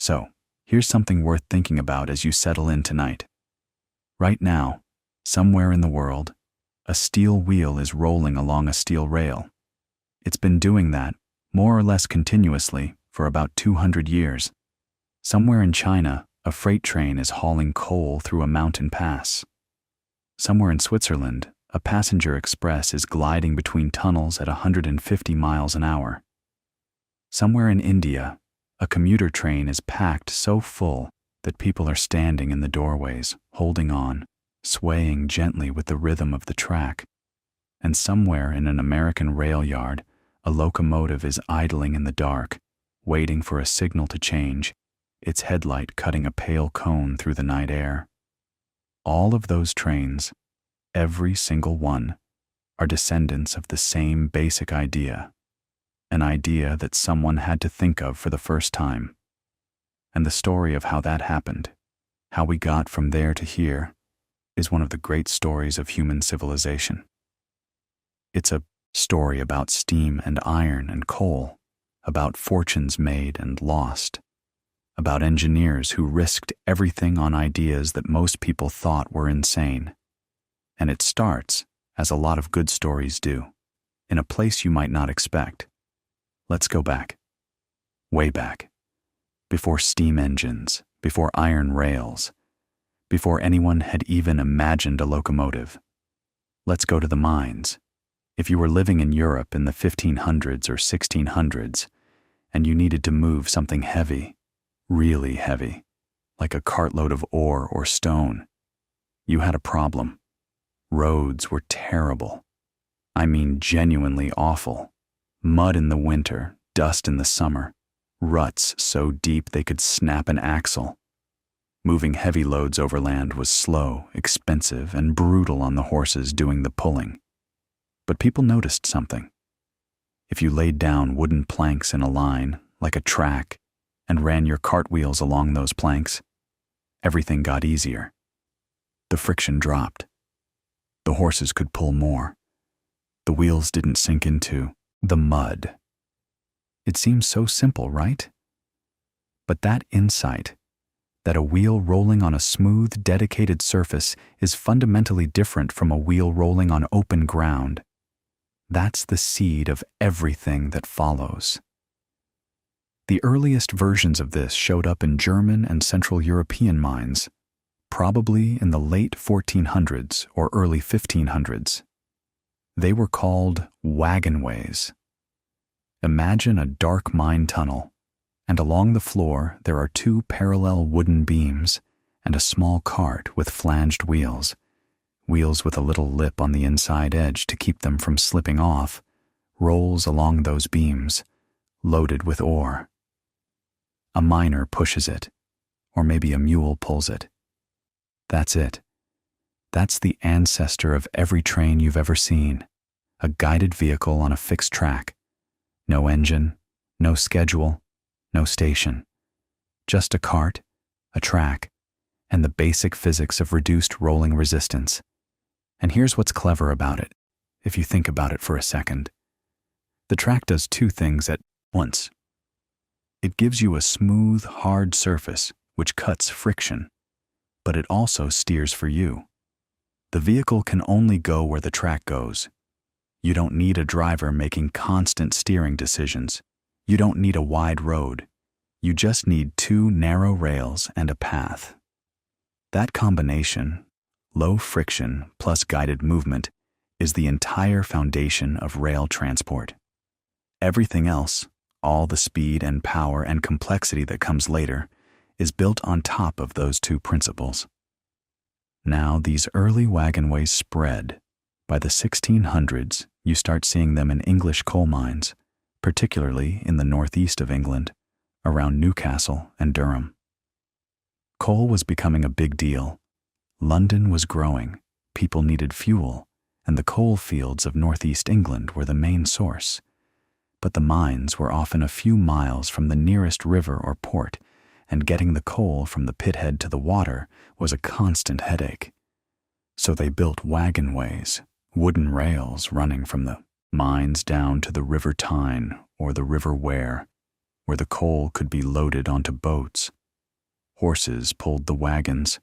So, here's something worth thinking about as you settle in tonight. Right now, somewhere in the world, a steel wheel is rolling along a steel rail. It's been doing that, more or less continuously, for about 200 years. Somewhere in China, a freight train is hauling coal through a mountain pass. Somewhere in Switzerland, a passenger express is gliding between tunnels at 150 miles an hour. Somewhere in India, a commuter train is packed so full that people are standing in the doorways, holding on, swaying gently with the rhythm of the track. And somewhere in an American rail yard, a locomotive is idling in the dark, waiting for a signal to change, its headlight cutting a pale cone through the night air. All of those trains, every single one, are descendants of the same basic idea, an idea that someone had to think of for the first time. And the story of how that happened, how we got from there to here, is one of the great stories of human civilization. It's a story about steam and iron and coal, about fortunes made and lost, about engineers who risked everything on ideas that most people thought were insane. And it starts, as a lot of good stories do, in a place you might not expect. Let's go back. Way back. Before steam engines, before iron rails, before anyone had even imagined a locomotive. Let's go to the mines. If you were living in Europe in the 1500s or 1600s, and you needed to move something heavy, really heavy, like a cartload of ore or stone, you had a problem. Roads were terrible. I mean genuinely awful. Mud in the winter, dust in the summer, ruts so deep they could snap an axle. Moving heavy loads overland was slow, expensive, and brutal on the horses doing the pulling. But people noticed something. If you laid down wooden planks in a line, like a track, and ran your cartwheels along those planks, everything got easier. The friction dropped. The horses could pull more. The wheels didn't sink into the mud. It seems so simple, right? But that insight, that a wheel rolling on a smooth, dedicated surface is fundamentally different from a wheel rolling on open ground, that's the seed of everything that follows. The earliest versions of this showed up in German and Central European mines, probably in the late 1400s or early 1500s. They were called wagonways. Imagine a dark mine tunnel, and along the floor there are two parallel wooden beams and a small cart with flanged wheels with a little lip on the inside edge to keep them from slipping off, rolls along those beams, loaded with ore. A miner pushes it, or maybe a mule pulls it. That's it. That's the ancestor of every train you've ever seen, a guided vehicle on a fixed track. No engine, no schedule, no station. Just a cart, a track, and the basic physics of reduced rolling resistance. And here's what's clever about it, if you think about it for a second. The track does two things at once. It gives you a smooth, hard surface, which cuts friction, but it also steers for you. The vehicle can only go where the track goes. You don't need a driver making constant steering decisions. You don't need a wide road. You just need two narrow rails and a path. That combination, low friction plus guided movement, is the entire foundation of rail transport. Everything else, all the speed and power and complexity that comes later, is built on top of those two principles. Now, these early wagonways spread. By the 1600s, you start seeing them in English coal mines, particularly in the northeast of England, around Newcastle and Durham. Coal was becoming a big deal. London was growing, people needed fuel, and the coal fields of northeast England were the main source. But the mines were often a few miles from the nearest river or port, and getting the coal from the pithead to the water was a constant headache. So they built wagonways, wooden rails running from the mines down to the River Tyne or the River Ware, where the coal could be loaded onto boats, Horses pulled the wagons.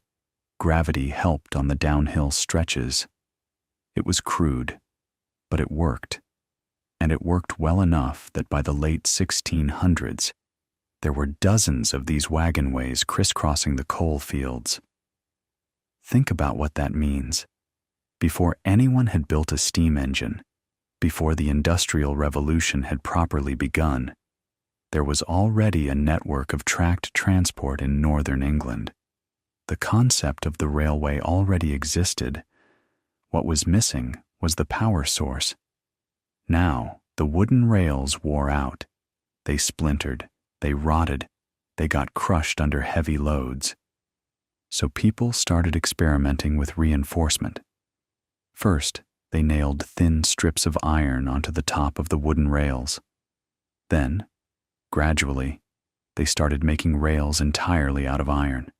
Gravity helped on the downhill stretches. It was crude, but it worked. And it worked well enough that by the late 1600s, there were dozens of these wagonways crisscrossing the coal fields. Think about what that means. Before anyone had built a steam engine, before the Industrial Revolution had properly begun, there was already a network of tracked transport in northern England. The concept of the railway already existed. What was missing was the power source. Now, the wooden rails wore out. They splintered, they rotted, they got crushed under heavy loads. So people started experimenting with reinforcement. First, they nailed thin strips of iron onto the top of the wooden rails. Then, gradually, they started making rails entirely out of iron.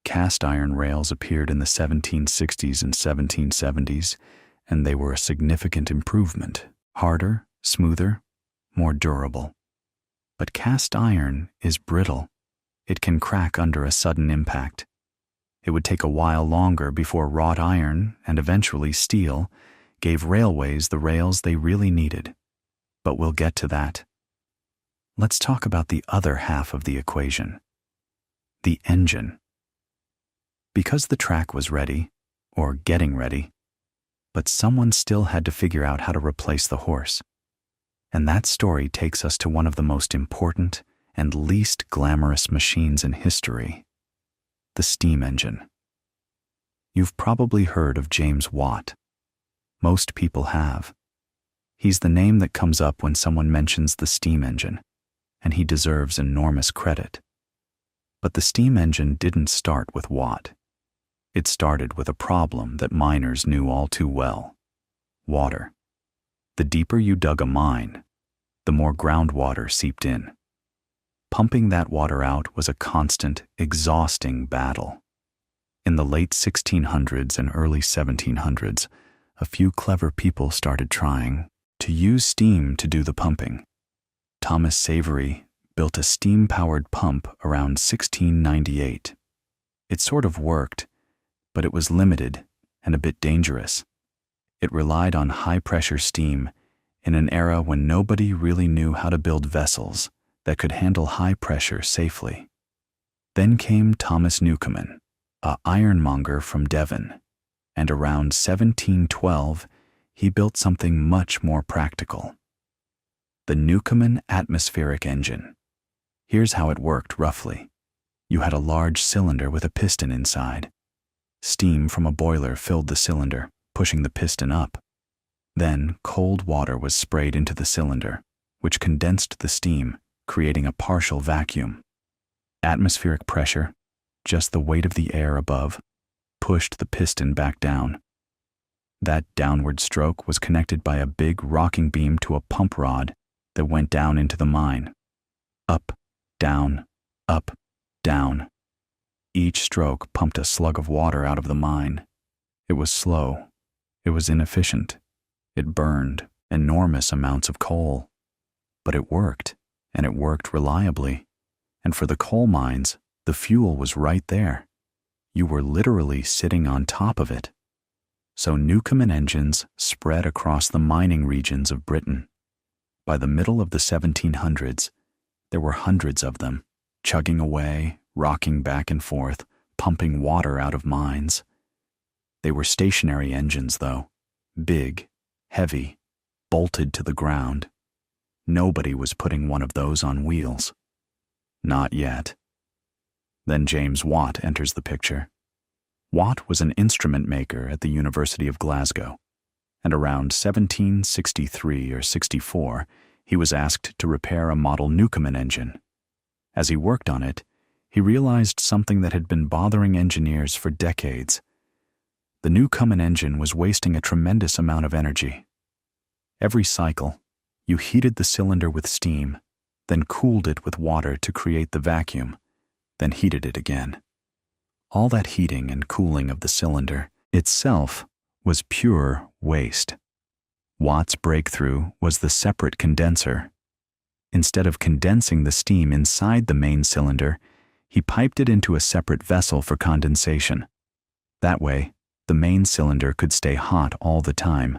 Cast iron rails appeared in the 1760s and 1770s, and they were a significant improvement. Harder, smoother, more durable. But cast iron is brittle. It can crack under a sudden impact. It would take a while longer before wrought iron, and eventually steel, gave railways the rails they really needed. But we'll get to that. Let's talk about the other half of the equation. The engine. Because the track was ready, or getting ready, but someone still had to figure out how to replace the horse. And that story takes us to one of the most important and least glamorous machines in history, the steam engine. You've probably heard of James Watt. Most people have. He's the name that comes up when someone mentions the steam engine, and he deserves enormous credit. But the steam engine didn't start with Watt. It started with a problem that miners knew all too well: water. The deeper you dug a mine, the more groundwater seeped in. Pumping that water out was a constant, exhausting battle. In the late 1600s and early 1700s, a few clever people started trying to use steam to do the pumping. Thomas Savery built a steam-powered pump around 1698. It sort of worked, but it was limited and a bit dangerous. It relied on high-pressure steam in an era when nobody really knew how to build vessels that could handle high pressure safely. Then came Thomas Newcomen, a ironmonger from Devon, and around 1712 he built something much more practical: the Newcomen atmospheric engine. Here's how it worked roughly. You had a large cylinder with a piston inside. Steam from a boiler filled the cylinder, pushing the piston up. Then cold water was sprayed into the cylinder, which condensed the steam, creating a partial vacuum. Atmospheric pressure, just the weight of the air above, pushed the piston back down. That downward stroke was connected by a big rocking beam to a pump rod that went down into the mine. Up, down, up, down. Each stroke pumped a slug of water out of the mine. It was slow. It was inefficient. It burned enormous amounts of coal. But it worked, and it worked reliably. And for the coal mines, the fuel was right there. You were literally sitting on top of it. So Newcomen engines spread across the mining regions of Britain. By the middle of the 1700s, there were hundreds of them, chugging away, rocking back and forth, pumping water out of mines. They were stationary engines, though, big, heavy, bolted to the ground. Nobody was putting one of those on wheels. Not yet. Then James Watt enters the picture. Watt was an instrument maker at the University of Glasgow, and around 1763 or 64, he was asked to repair a model Newcomen engine. As he worked on it, he realized something that had been bothering engineers for decades. The Newcomen engine was wasting a tremendous amount of energy. Every cycle, you heated the cylinder with steam, then cooled it with water to create the vacuum, then heated it again. All that heating and cooling of the cylinder itself was pure waste. Watt's breakthrough was the separate condenser. Instead of condensing the steam inside the main cylinder, He piped it into a separate vessel for condensation. That way, the main cylinder could stay hot all the time.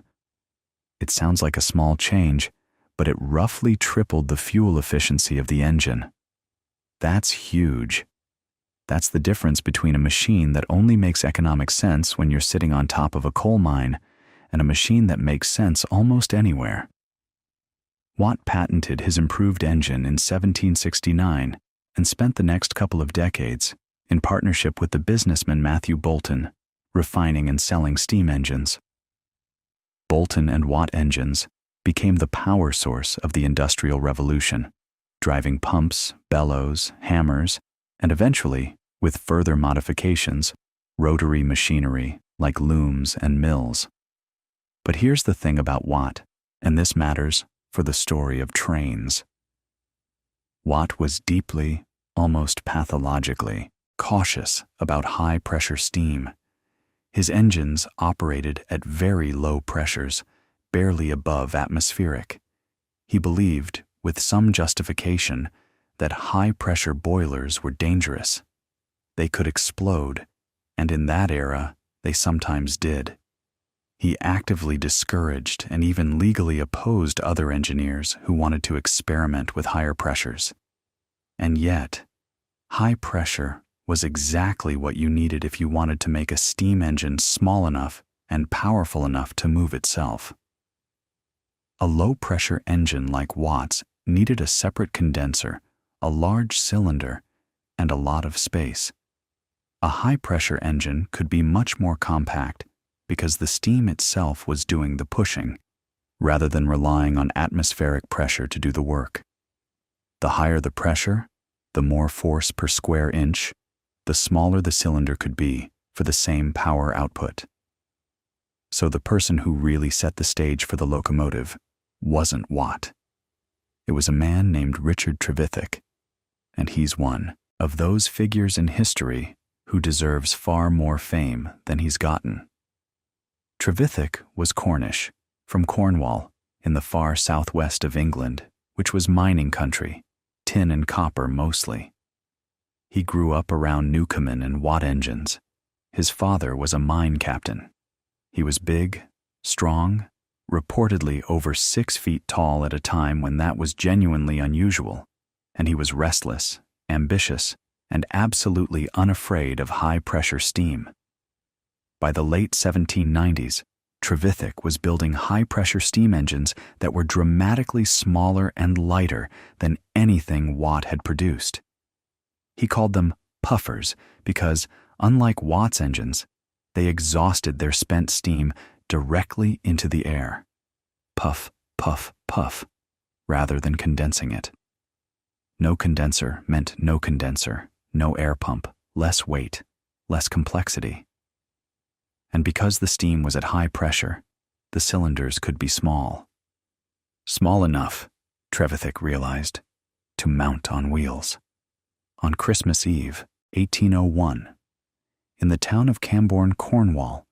It sounds like a small change, but it roughly tripled the fuel efficiency of the engine. That's huge. That's the difference between a machine that only makes economic sense when you're sitting on top of a coal mine and a machine that makes sense almost anywhere. Watt patented his improved engine in 1769 and spent the next couple of decades, in partnership with the businessman Matthew Boulton, refining and selling steam engines. Boulton and Watt engines became the power source of the Industrial Revolution, driving pumps, bellows, hammers, and eventually, with further modifications, rotary machinery like looms and mills. But here's the thing about Watt, and this matters for the story of trains. Watt was deeply, almost pathologically, cautious about high-pressure steam. His engines operated at very low pressures, barely above atmospheric. He believed, with some justification, that high-pressure boilers were dangerous. They could explode, and in that era, they sometimes did. He actively discouraged and even legally opposed other engineers who wanted to experiment with higher pressures. And yet, high pressure was exactly what you needed if you wanted to make a steam engine small enough and powerful enough to move itself. A low-pressure engine like Watt's needed a separate condenser, a large cylinder, and a lot of space. A high-pressure engine could be much more compact because the steam itself was doing the pushing, rather than relying on atmospheric pressure to do the work. The higher the pressure, the more force per square inch, the smaller the cylinder could be for the same power output. So the person who really set the stage for the locomotive wasn't Watt. It was a man named Richard Trevithick, and he's one of those figures in history who deserves far more fame than he's gotten. Trevithick was Cornish, from Cornwall, in the far southwest of England, which was mining country, tin and copper mostly. He grew up around Newcomen and Watt engines. His father was a mine captain. He was big, strong, reportedly over 6 feet tall at a time when that was genuinely unusual, and he was restless, ambitious, and absolutely unafraid of high-pressure steam. By the late 1790s, Trevithick was building high-pressure steam engines that were dramatically smaller and lighter than anything Watt had produced. He called them puffers because, unlike Watt's engines, they exhausted their spent steam directly into the air. Puff, puff, puff, rather than condensing it. No condenser meant no condenser, no air pump, less weight, less complexity. And because the steam was at high pressure, the cylinders could be small. Small enough, Trevithick realized, to mount on wheels. On Christmas Eve, 1801, in the town of Camborne, Cornwall,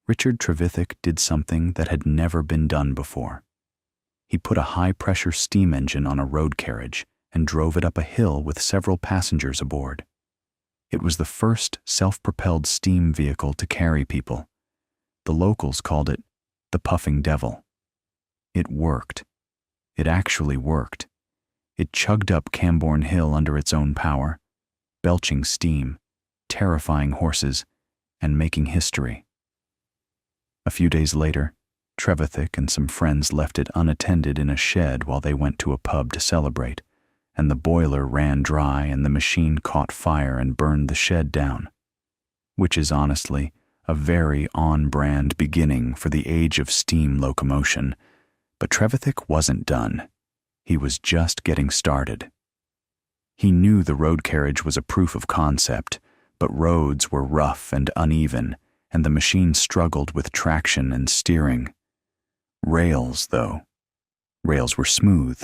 Richard Trevithick did something that had never been done before. He put a high-pressure steam engine on a road carriage and drove it up a hill with several passengers aboard. It was the first self-propelled steam vehicle to carry people. The locals called it the Puffing Devil. It worked. It actually worked. It chugged up Camborne Hill under its own power, belching steam, terrifying horses, and making history. A few days later, Trevithick and some friends left it unattended in a shed while they went to a pub to celebrate, and the boiler ran dry and the machine caught fire and burned the shed down, which is honestly a very on-brand beginning for the age of steam locomotion. But Trevithick wasn't done. He was just getting started. He knew the road carriage was a proof of concept, but roads were rough and uneven, and the machine struggled with traction and steering. Rails, though. Rails were smooth.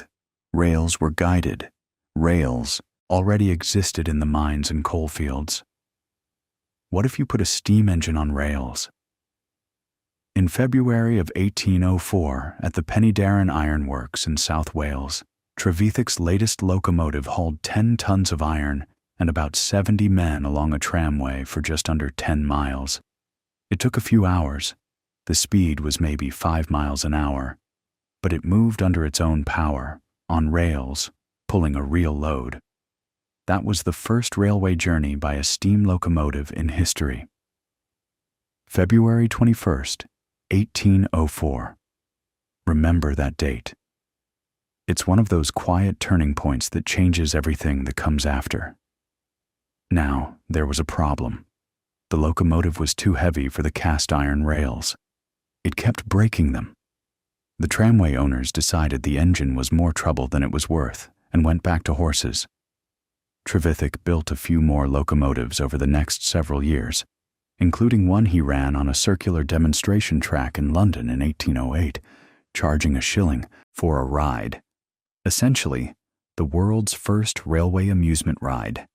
Rails were guided. Rails already existed in the mines and coal fields. What if you put a steam engine on rails? In February of 1804, at the Penydarren Iron Works in South Wales, Trevithick's latest locomotive hauled 10 tons of iron and about 70 men along a tramway for just under 10 miles. It took a few hours. The speed was maybe 5 miles an hour, but it moved under its own power, on rails, pulling a real load. That was the first railway journey by a steam locomotive in history. February 21st, 1804. Remember that date. It's one of those quiet turning points that changes everything that comes after. Now, there was a problem. The locomotive was too heavy for the cast iron rails. It kept breaking them. The tramway owners decided the engine was more trouble than it was worth and went back to horses. Trevithick built a few more locomotives over the next several years, including one he ran on a circular demonstration track in London in 1808, charging a shilling for a ride. Essentially, the world's first railway amusement ride.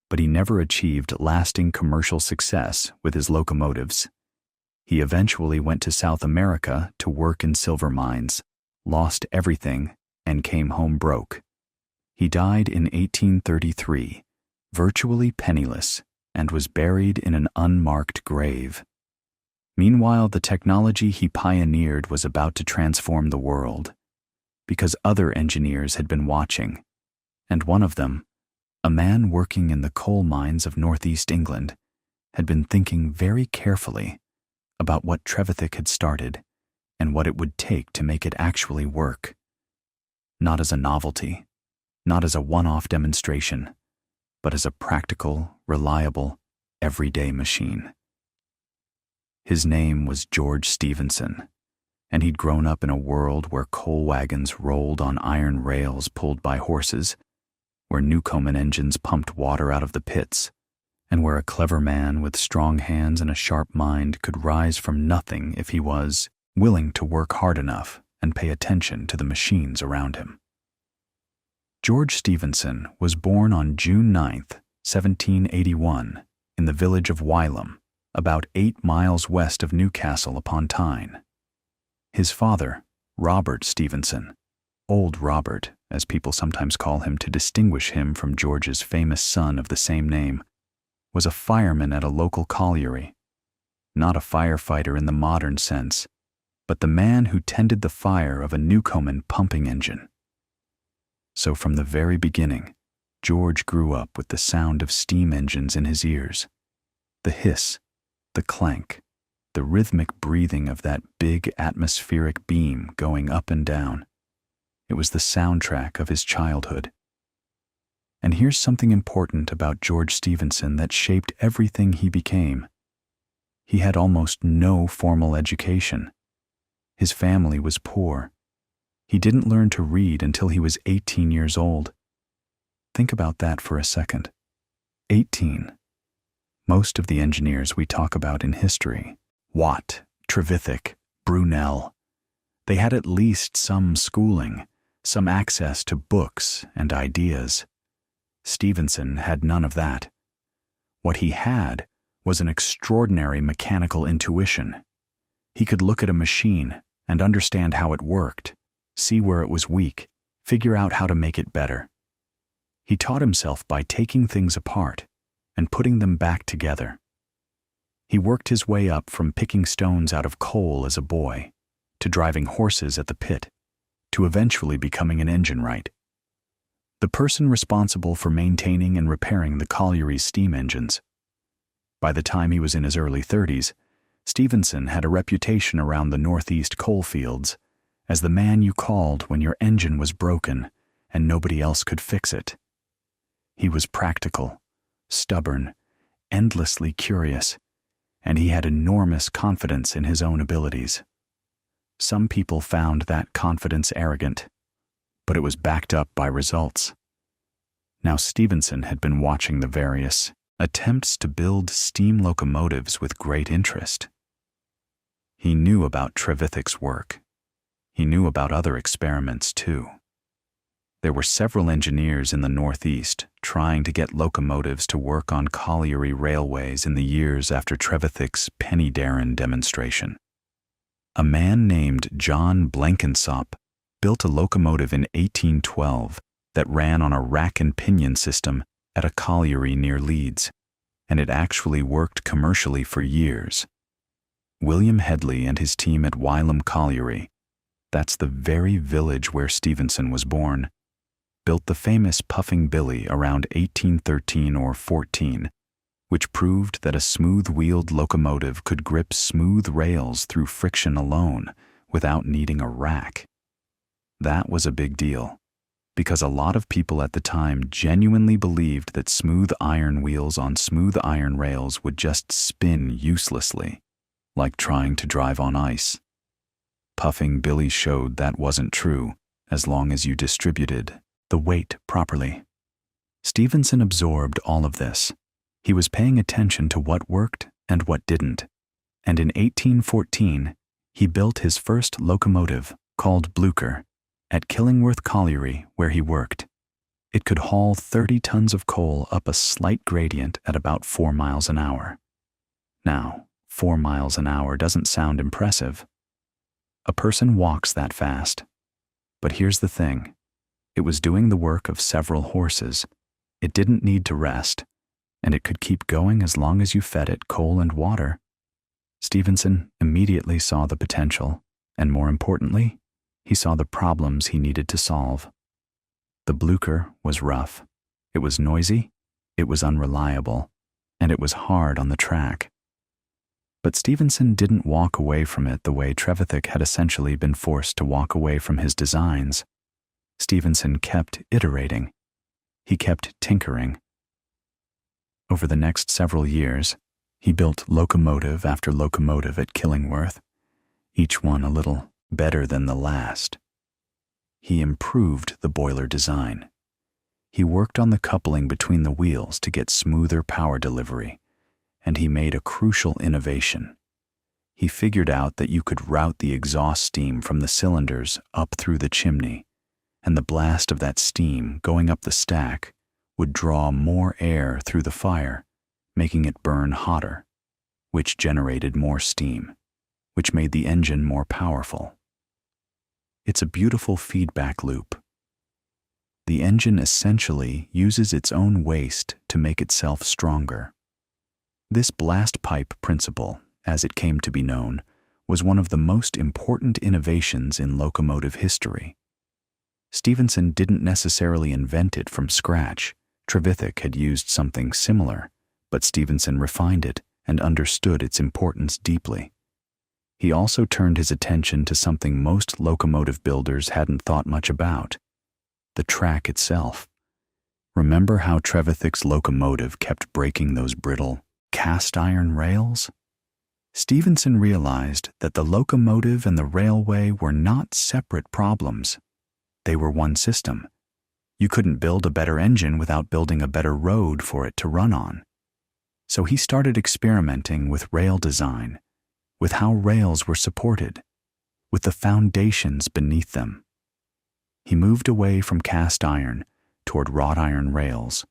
But he never achieved lasting commercial success with his locomotives. He eventually went to South America to work in silver mines, lost everything, and came home broke. He died in 1833, virtually penniless, and was buried in an unmarked grave. Meanwhile, the technology he pioneered was about to transform the world, because other engineers had been watching, and one of them, a man working in the coal mines of northeast England, had been thinking very carefully about what Trevithick had started and what it would take to make it actually work. Not as a novelty, not as a one-off demonstration, but as a practical, reliable, everyday machine. His name was George Stephenson, and he'd grown up in a world where coal wagons rolled on iron rails pulled by horses, where Newcomen engines pumped water out of the pits, and where a clever man with strong hands and a sharp mind could rise from nothing if he was willing to work hard enough and pay attention to the machines around him. George Stephenson was born on June 9, 1781, in the village of Wylam, about 8 miles west of Newcastle upon Tyne. His father, Robert Stephenson, Old Robert, as people sometimes call him to distinguish him from George's famous son of the same name, was a fireman at a local colliery. Not a firefighter in the modern sense, but the man who tended the fire of a Newcomen pumping engine. So from the very beginning, George grew up with the sound of steam engines in his ears. The hiss, the clank, the rhythmic breathing of that big atmospheric beam going up and down. It was the soundtrack of his childhood. And here's something important about George Stephenson that shaped everything he became. He had almost no formal education. His family was poor. He didn't learn to read until he was 18 years old. Think about that for a second. 18. Most of the engineers we talk about in history, Watt, Trevithick, Brunel, they had at least some schooling, some access to books and ideas. Stephenson had none of that. What he had was an extraordinary mechanical intuition. He could look at a machine and understand how it worked, see where it was weak, figure out how to make it better. He taught himself by taking things apart and putting them back together. He worked his way up from picking stones out of coal as a boy, to driving horses at the pit, to eventually becoming an engine wright. The person responsible for maintaining and repairing the colliery's steam engines. By the time he was in his early 30s, Stephenson had a reputation around the northeast coal fields as the man you called when your engine was broken and nobody else could fix it. He was practical, stubborn, endlessly curious, and he had enormous confidence in his own abilities. Some people found that confidence arrogant, but it was backed up by results. Now Stephenson had been watching the various attempts to build steam locomotives with great interest. He knew about Trevithick's work. He knew about other experiments too. There were several engineers in the Northeast trying to get locomotives to work on colliery railways in the years after Trevithick's Pennydarren demonstration. A man named John Blenkinsop built a locomotive in 1812 that ran on a rack and pinion system at a colliery near Leeds, and it actually worked commercially for years. William Headley and his team at Wylam Colliery, that's the very village where Stephenson was born, built the famous Puffing Billy around 1813 or 14, which proved that a smooth-wheeled locomotive could grip smooth rails through friction alone without needing a rack. That was a big deal, because a lot of people at the time genuinely believed that smooth iron wheels on smooth iron rails would just spin uselessly, like trying to drive on ice. Puffing Billy showed that wasn't true as long as you distributed the weight properly. Stephenson absorbed all of this. He was paying attention to what worked and what didn't, and in 1814, he built his first locomotive, called Blucher, at Killingworth Colliery, where he worked. It could haul 30 tons of coal up a slight gradient at about 4 miles an hour. Now, 4 miles an hour doesn't sound impressive. A person walks that fast. But here's the thing. It was doing the work of several horses. It didn't need to rest, and it could keep going as long as you fed it coal and water. Stephenson immediately saw the potential, and more importantly, he saw the problems he needed to solve. The Blucher was rough. It was noisy, it was unreliable, and it was hard on the track. But Stephenson didn't walk away from it the way Trevithick had essentially been forced to walk away from his designs. Stephenson kept iterating. He kept tinkering. Over the next several years, he built locomotive after locomotive at Killingworth, each one a little better than the last. He improved the boiler design. He worked on the coupling between the wheels to get smoother power delivery, and he made a crucial innovation. He figured out that you could route the exhaust steam from the cylinders up through the chimney, and the blast of that steam going up the stack would draw more air through the fire, making it burn hotter, which generated more steam, which made the engine more powerful. It's a beautiful feedback loop. The engine essentially uses its own waste to make itself stronger. This blast pipe principle, as it came to be known, was one of the most important innovations in locomotive history. Stephenson didn't necessarily invent it from scratch. Trevithick had used something similar, but Stephenson refined it and understood its importance deeply. He also turned his attention to something most locomotive builders hadn't thought much about: the track itself. Remember how Trevithick's locomotive kept breaking those brittle, cast-iron rails? Stephenson realized that the locomotive and the railway were not separate problems. They were one system. You couldn't build a better engine without building a better road for it to run on. So he started experimenting with rail design, with how rails were supported, with the foundations beneath them. He moved away from cast iron toward wrought iron rails,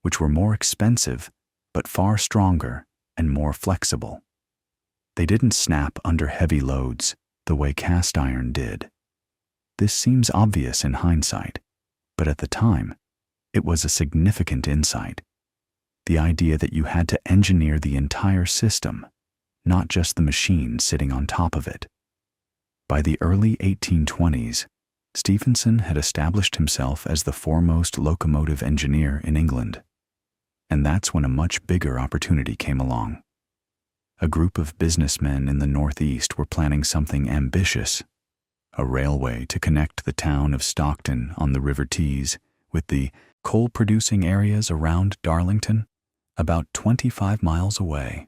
which were more expensive but far stronger and more flexible. They didn't snap under heavy loads the way cast iron did. This seems obvious in hindsight, but at the time, it was a significant insight. The idea that you had to engineer the entire system, not just the machine sitting on top of it. By the early 1820s, Stephenson had established himself as the foremost locomotive engineer in England. And that's when a much bigger opportunity came along. A group of businessmen in the Northeast were planning something ambitious: a railway to connect the town of Stockton on the River Tees with the coal-producing areas around Darlington, about 25 miles away.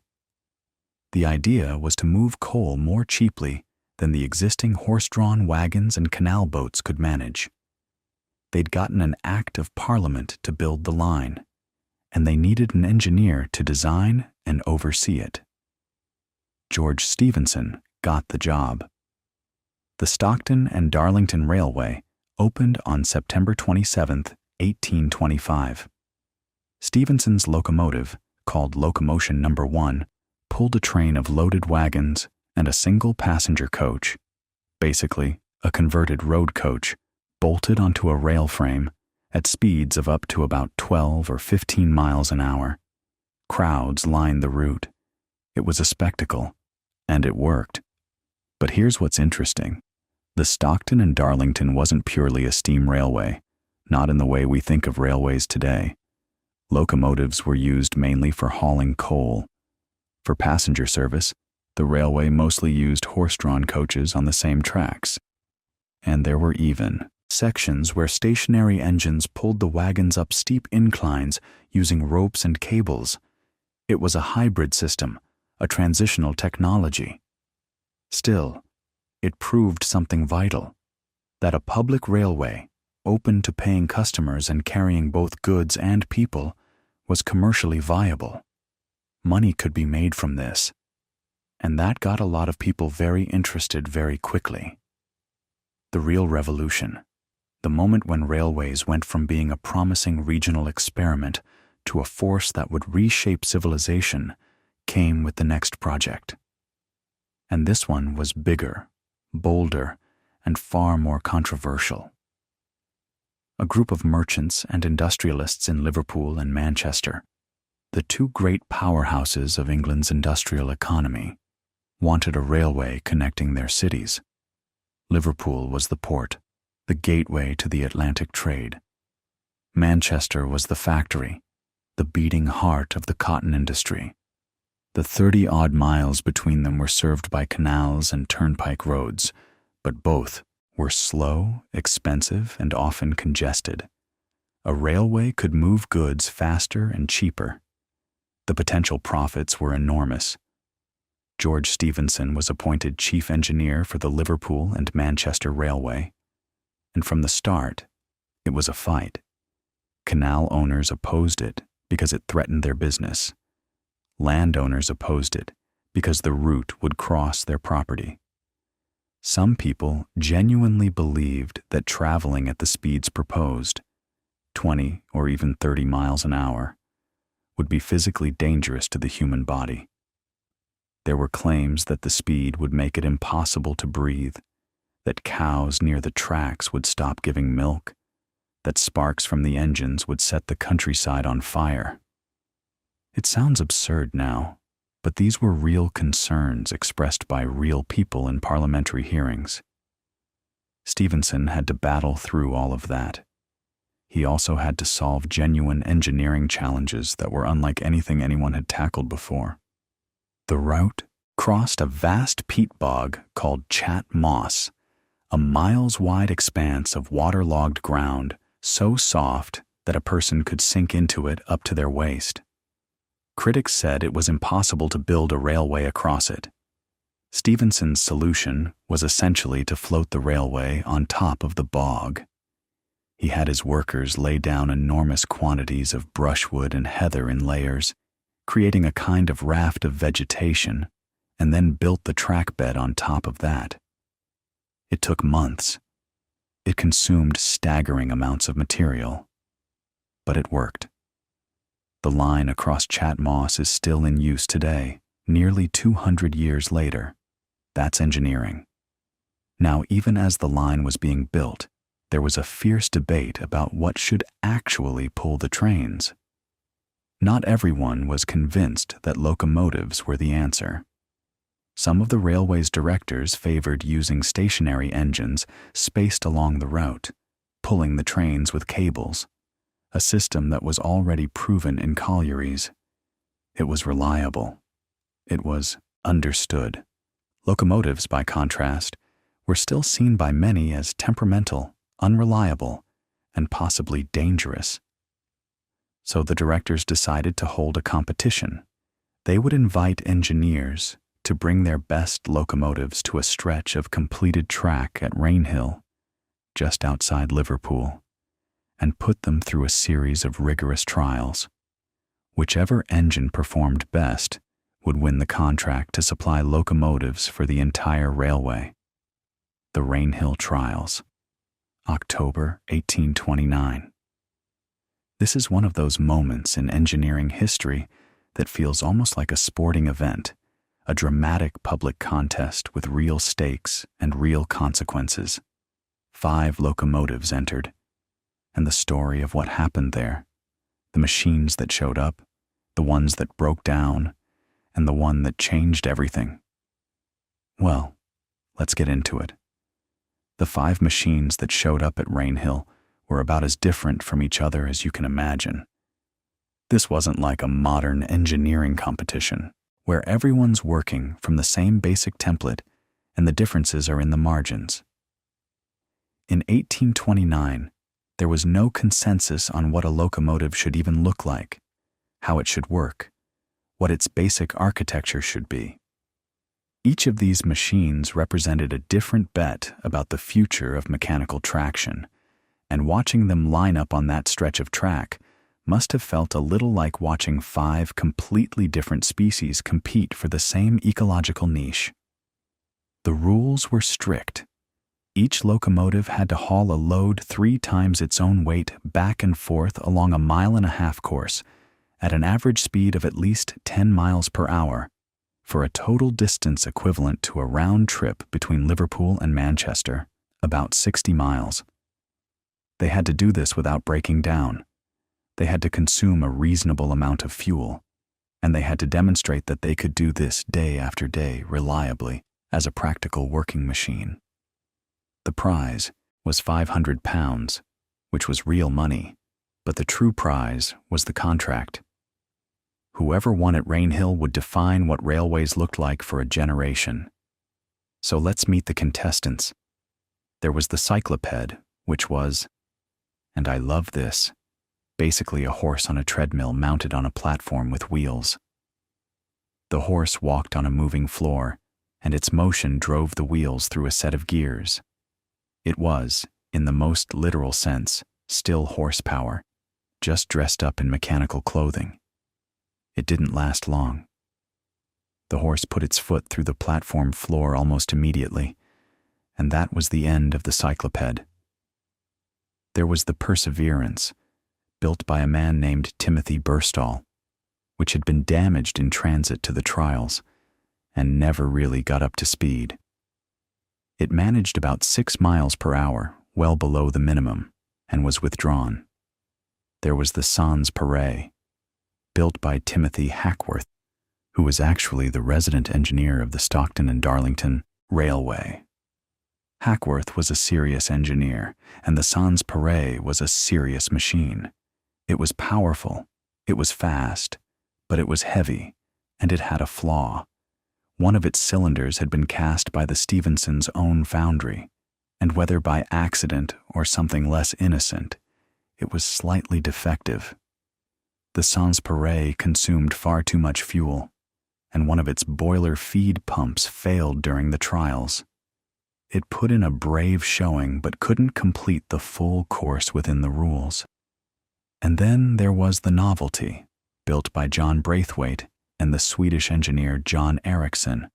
The idea was to move coal more cheaply than the existing horse-drawn wagons and canal boats could manage. They'd gotten an Act of Parliament to build the line, and they needed an engineer to design and oversee it. George Stephenson got the job. The Stockton and Darlington Railway opened on September 27, 1825. Stephenson's locomotive, called Locomotion No. 1, pulled a train of loaded wagons and a single passenger coach, basically a converted road coach, bolted onto a rail frame, at speeds of up to about 12 or 15 miles an hour. Crowds lined the route. It was a spectacle, and it worked. But here's what's interesting. The Stockton and Darlington wasn't purely a steam railway, not in the way we think of railways today. Locomotives were used mainly for hauling coal. For passenger service, the railway mostly used horse-drawn coaches on the same tracks. And there were even sections where stationary engines pulled the wagons up steep inclines using ropes and cables. It was a hybrid system, a transitional technology. Still, it proved something vital, that a public railway, open to paying customers and carrying both goods and people, was commercially viable. Money could be made from this, and that got a lot of people very interested very quickly. The real revolution, the moment when railways went from being a promising regional experiment to a force that would reshape civilization, came with the next project. And this one was bigger, bolder, and far more controversial. A group of merchants and industrialists in Liverpool and Manchester, the two great powerhouses of England's industrial economy, wanted a railway connecting their cities. Liverpool was the port, the gateway to the Atlantic trade. Manchester was the factory, the beating heart of the cotton industry. The 30-odd miles between them were served by canals and turnpike roads, but both were slow, expensive, and often congested. A railway could move goods faster and cheaper. The potential profits were enormous. George Stephenson was appointed chief engineer for the Liverpool and Manchester Railway, and from the start, it was a fight. Canal owners opposed it because it threatened their business. Landowners opposed it because the route would cross their property. Some people genuinely believed that traveling at the speeds proposed, 20 or even 30 miles an hour, would be physically dangerous to the human body. There were claims that the speed would make it impossible to breathe, that cows near the tracks would stop giving milk, that sparks from the engines would set the countryside on fire. It sounds absurd now, but these were real concerns expressed by real people in parliamentary hearings. Stephenson had to battle through all of that. He also had to solve genuine engineering challenges that were unlike anything anyone had tackled before. The route crossed a vast peat bog called Chat Moss, a miles-wide expanse of waterlogged ground so soft that a person could sink into it up to their waist. Critics said it was impossible to build a railway across it. Stephenson's solution was essentially to float the railway on top of the bog. He had his workers lay down enormous quantities of brushwood and heather in layers, creating a kind of raft of vegetation, and then built the track bed on top of that. It took months. It consumed staggering amounts of material. But it worked. The line across Chat Moss is still in use today, nearly 200 years later. That's engineering. Now, even as the line was being built, there was a fierce debate about what should actually pull the trains. Not everyone was convinced that locomotives were the answer. Some of the railway's directors favored using stationary engines spaced along the route, pulling the trains with cables, a system that was already proven in collieries. It was reliable. It was understood. Locomotives, by contrast, were still seen by many as temperamental, unreliable, and possibly dangerous. So the directors decided to hold a competition. They would invite engineers to bring their best locomotives to a stretch of completed track at Rainhill, just outside Liverpool, and put them through a series of rigorous trials. Whichever engine performed best would win the contract to supply locomotives for the entire railway. The Rainhill Trials, October 1829. This is one of those moments in engineering history that feels almost like a sporting event, a dramatic public contest with real stakes and real consequences. 5 locomotives entered. and the story of what happened there, the machines that showed up, the ones that broke down, and the one that changed everything. Well, let's get into it. The 5 machines that showed up at Rainhill were about as different from each other as you can imagine. This wasn't like a modern engineering competition, where everyone's working from the same basic template and the differences are in the margins. In 1829, there was no consensus on what a locomotive should even look like, how it should work, what its basic architecture should be. Each of these machines represented a different bet about the future of mechanical traction, and watching them line up on that stretch of track must have felt a little like watching 5 completely different species compete for the same ecological niche. The rules were strict. Each locomotive had to haul a load 3 times its own weight back and forth along a 1.5-mile course at an average speed of at least 10 miles per hour for a total distance equivalent to a round trip between Liverpool and Manchester, about 60 miles. They had to do this without breaking down. They had to consume a reasonable amount of fuel, and they had to demonstrate that they could do this day after day reliably as a practical working machine. The prize was £500, which was real money, but the true prize was the contract. Whoever won at Rainhill would define what railways looked like for a generation. So let's meet the contestants. There was the cycloped, which was, and I love this, basically a horse on a treadmill mounted on a platform with wheels. The horse walked on a moving floor, and its motion drove the wheels through a set of gears. It was, in the most literal sense, still horsepower, just dressed up in mechanical clothing. It didn't last long. The horse put its foot through the platform floor almost immediately, and that was the end of the cycloped. There was the Perseverance, built by a man named Timothy Burstall, which had been damaged in transit to the trials and never really got up to speed. It managed about 6 miles per hour, well below the minimum, and was withdrawn. There was the Sans Pareil, built by Timothy Hackworth, who was actually the resident engineer of the Stockton and Darlington Railway. Hackworth was a serious engineer, and the Sans Pareil was a serious machine. It was powerful, it was fast, but it was heavy, and it had a flaw. One of its cylinders had been cast by the Stephensons' own foundry, and whether by accident or something less innocent, it was slightly defective. The Sans Pareil consumed far too much fuel, and one of its boiler feed pumps failed during the trials. It put in a brave showing but couldn't complete the full course within the rules. And then there was the Novelty, built by John Braithwaite and the Swedish engineer John Ericsson,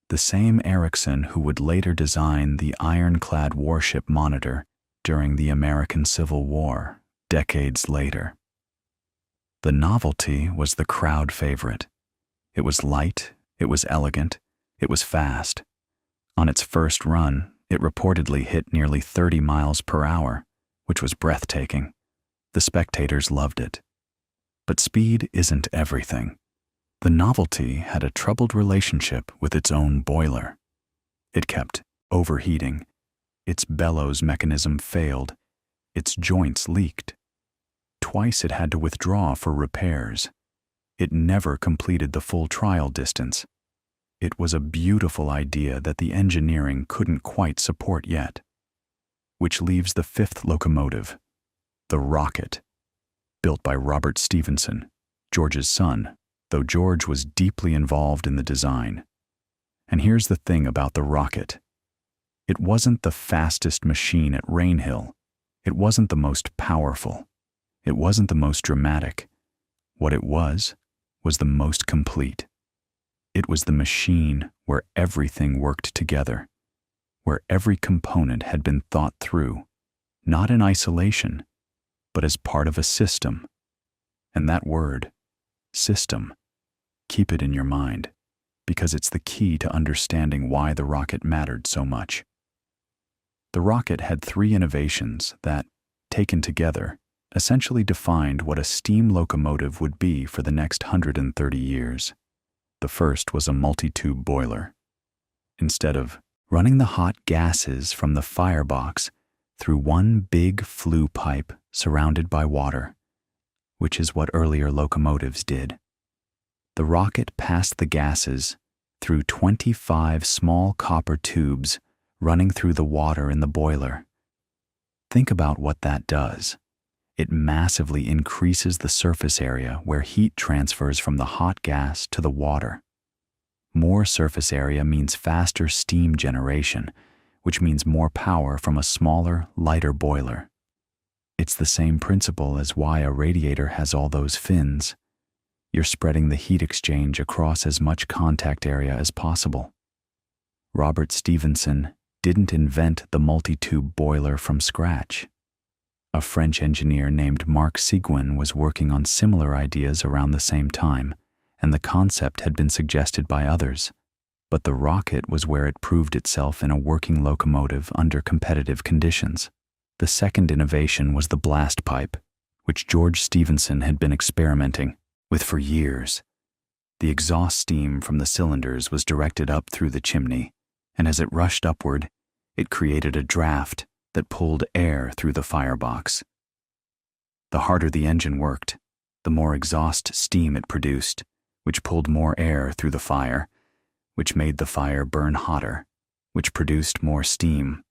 the same Ericsson who would later design the ironclad warship Monitor during the American Civil War, decades later. The Novelty was the crowd favorite. It was light, it was elegant, it was fast. On its first run, it reportedly hit nearly 30 miles per hour, which was breathtaking. The spectators loved it. But speed isn't everything. The Novelty had a troubled relationship with its own boiler. It kept overheating. Its bellows mechanism failed. Its joints leaked. Twice it had to withdraw for repairs. It never completed the full trial distance. It was a beautiful idea that the engineering couldn't quite support yet. Which leaves the 5th locomotive, the Rocket, built by Robert Stephenson, George's son, though George was deeply involved in the design. And here's the thing about the Rocket. It wasn't the fastest machine at Rainhill. It wasn't the most powerful. It wasn't the most dramatic. What it was the most complete. It was the machine where everything worked together, where every component had been thought through, not in isolation, but as part of a system. And that word, system, keep it in your mind, because it's the key to understanding why the Rocket mattered so much. The Rocket had 3 innovations that, taken together, essentially defined what a steam locomotive would be for the next 130 years. The first was a multi-tube boiler. Instead of running the hot gases from the firebox through one big flue pipe surrounded by water, which is what earlier locomotives did, the rocket passed the gases through 25 small copper tubes running through the water in the boiler. Think about what that does. It massively increases the surface area where heat transfers from the hot gas to the water. More surface area means faster steam generation, which means more power from a smaller, lighter boiler. It's the same principle as why a radiator has all those fins. You're spreading the heat exchange across as much contact area as possible. Robert Stephenson didn't invent the multi-tube boiler from scratch. A French engineer named Marc Seguin was working on similar ideas around the same time, and the concept had been suggested by others. But the rocket was where it proved itself in a working locomotive under competitive conditions. The second innovation was the blast pipe, which George Stephenson had been experimenting with for years. The exhaust steam from the cylinders was directed up through the chimney, and as it rushed upward, it created a draft that pulled air through the firebox. The harder the engine worked, the more exhaust steam it produced, which pulled more air through the fire, which made the fire burn hotter, which produced more steam.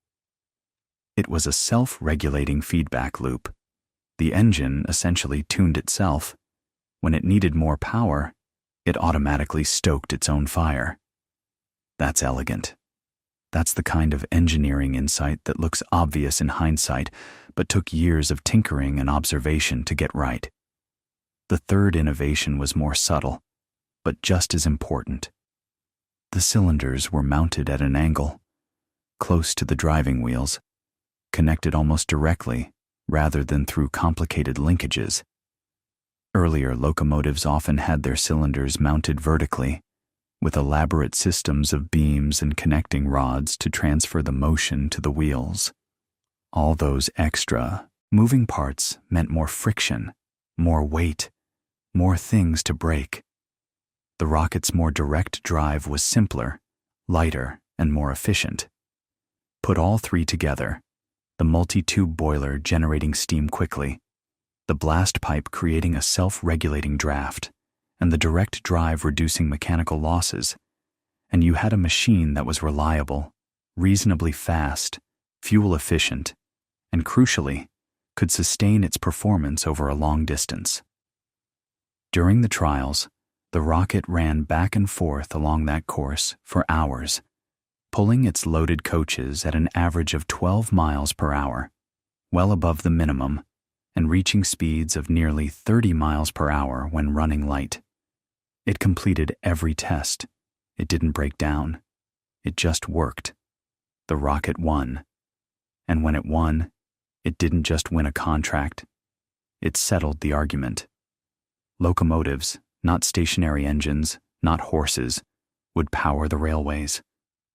It was a self-regulating feedback loop. The engine essentially tuned itself. When it needed more power, it automatically stoked its own fire. That's elegant. That's the kind of engineering insight that looks obvious in hindsight, but took years of tinkering and observation to get right. The third innovation was more subtle, but just as important. The cylinders were mounted at an angle, close to the driving wheels, connected almost directly rather than through complicated linkages. Earlier locomotives often had their cylinders mounted vertically, with elaborate systems of beams and connecting rods to transfer the motion to the wheels. All those extra, moving parts meant more friction, more weight, more things to break. The rocket's more direct drive was simpler, lighter, and more efficient. Put all three together, the multi-tube boiler generating steam quickly, the blast pipe creating a self-regulating draft, and the direct drive reducing mechanical losses, and you had a machine that was reliable, reasonably fast, fuel efficient, and crucially, could sustain its performance over a long distance. During the trials, the rocket ran back and forth along that course for hours, pulling its loaded coaches at an average of 12 miles per hour, well above the minimum, and reaching speeds of nearly 30 miles per hour when running light. It completed every test. It didn't break down. It just worked. The rocket won. And when it won, it didn't just win a contract. It settled the argument. Locomotives, not stationary engines, not horses, would power the railways.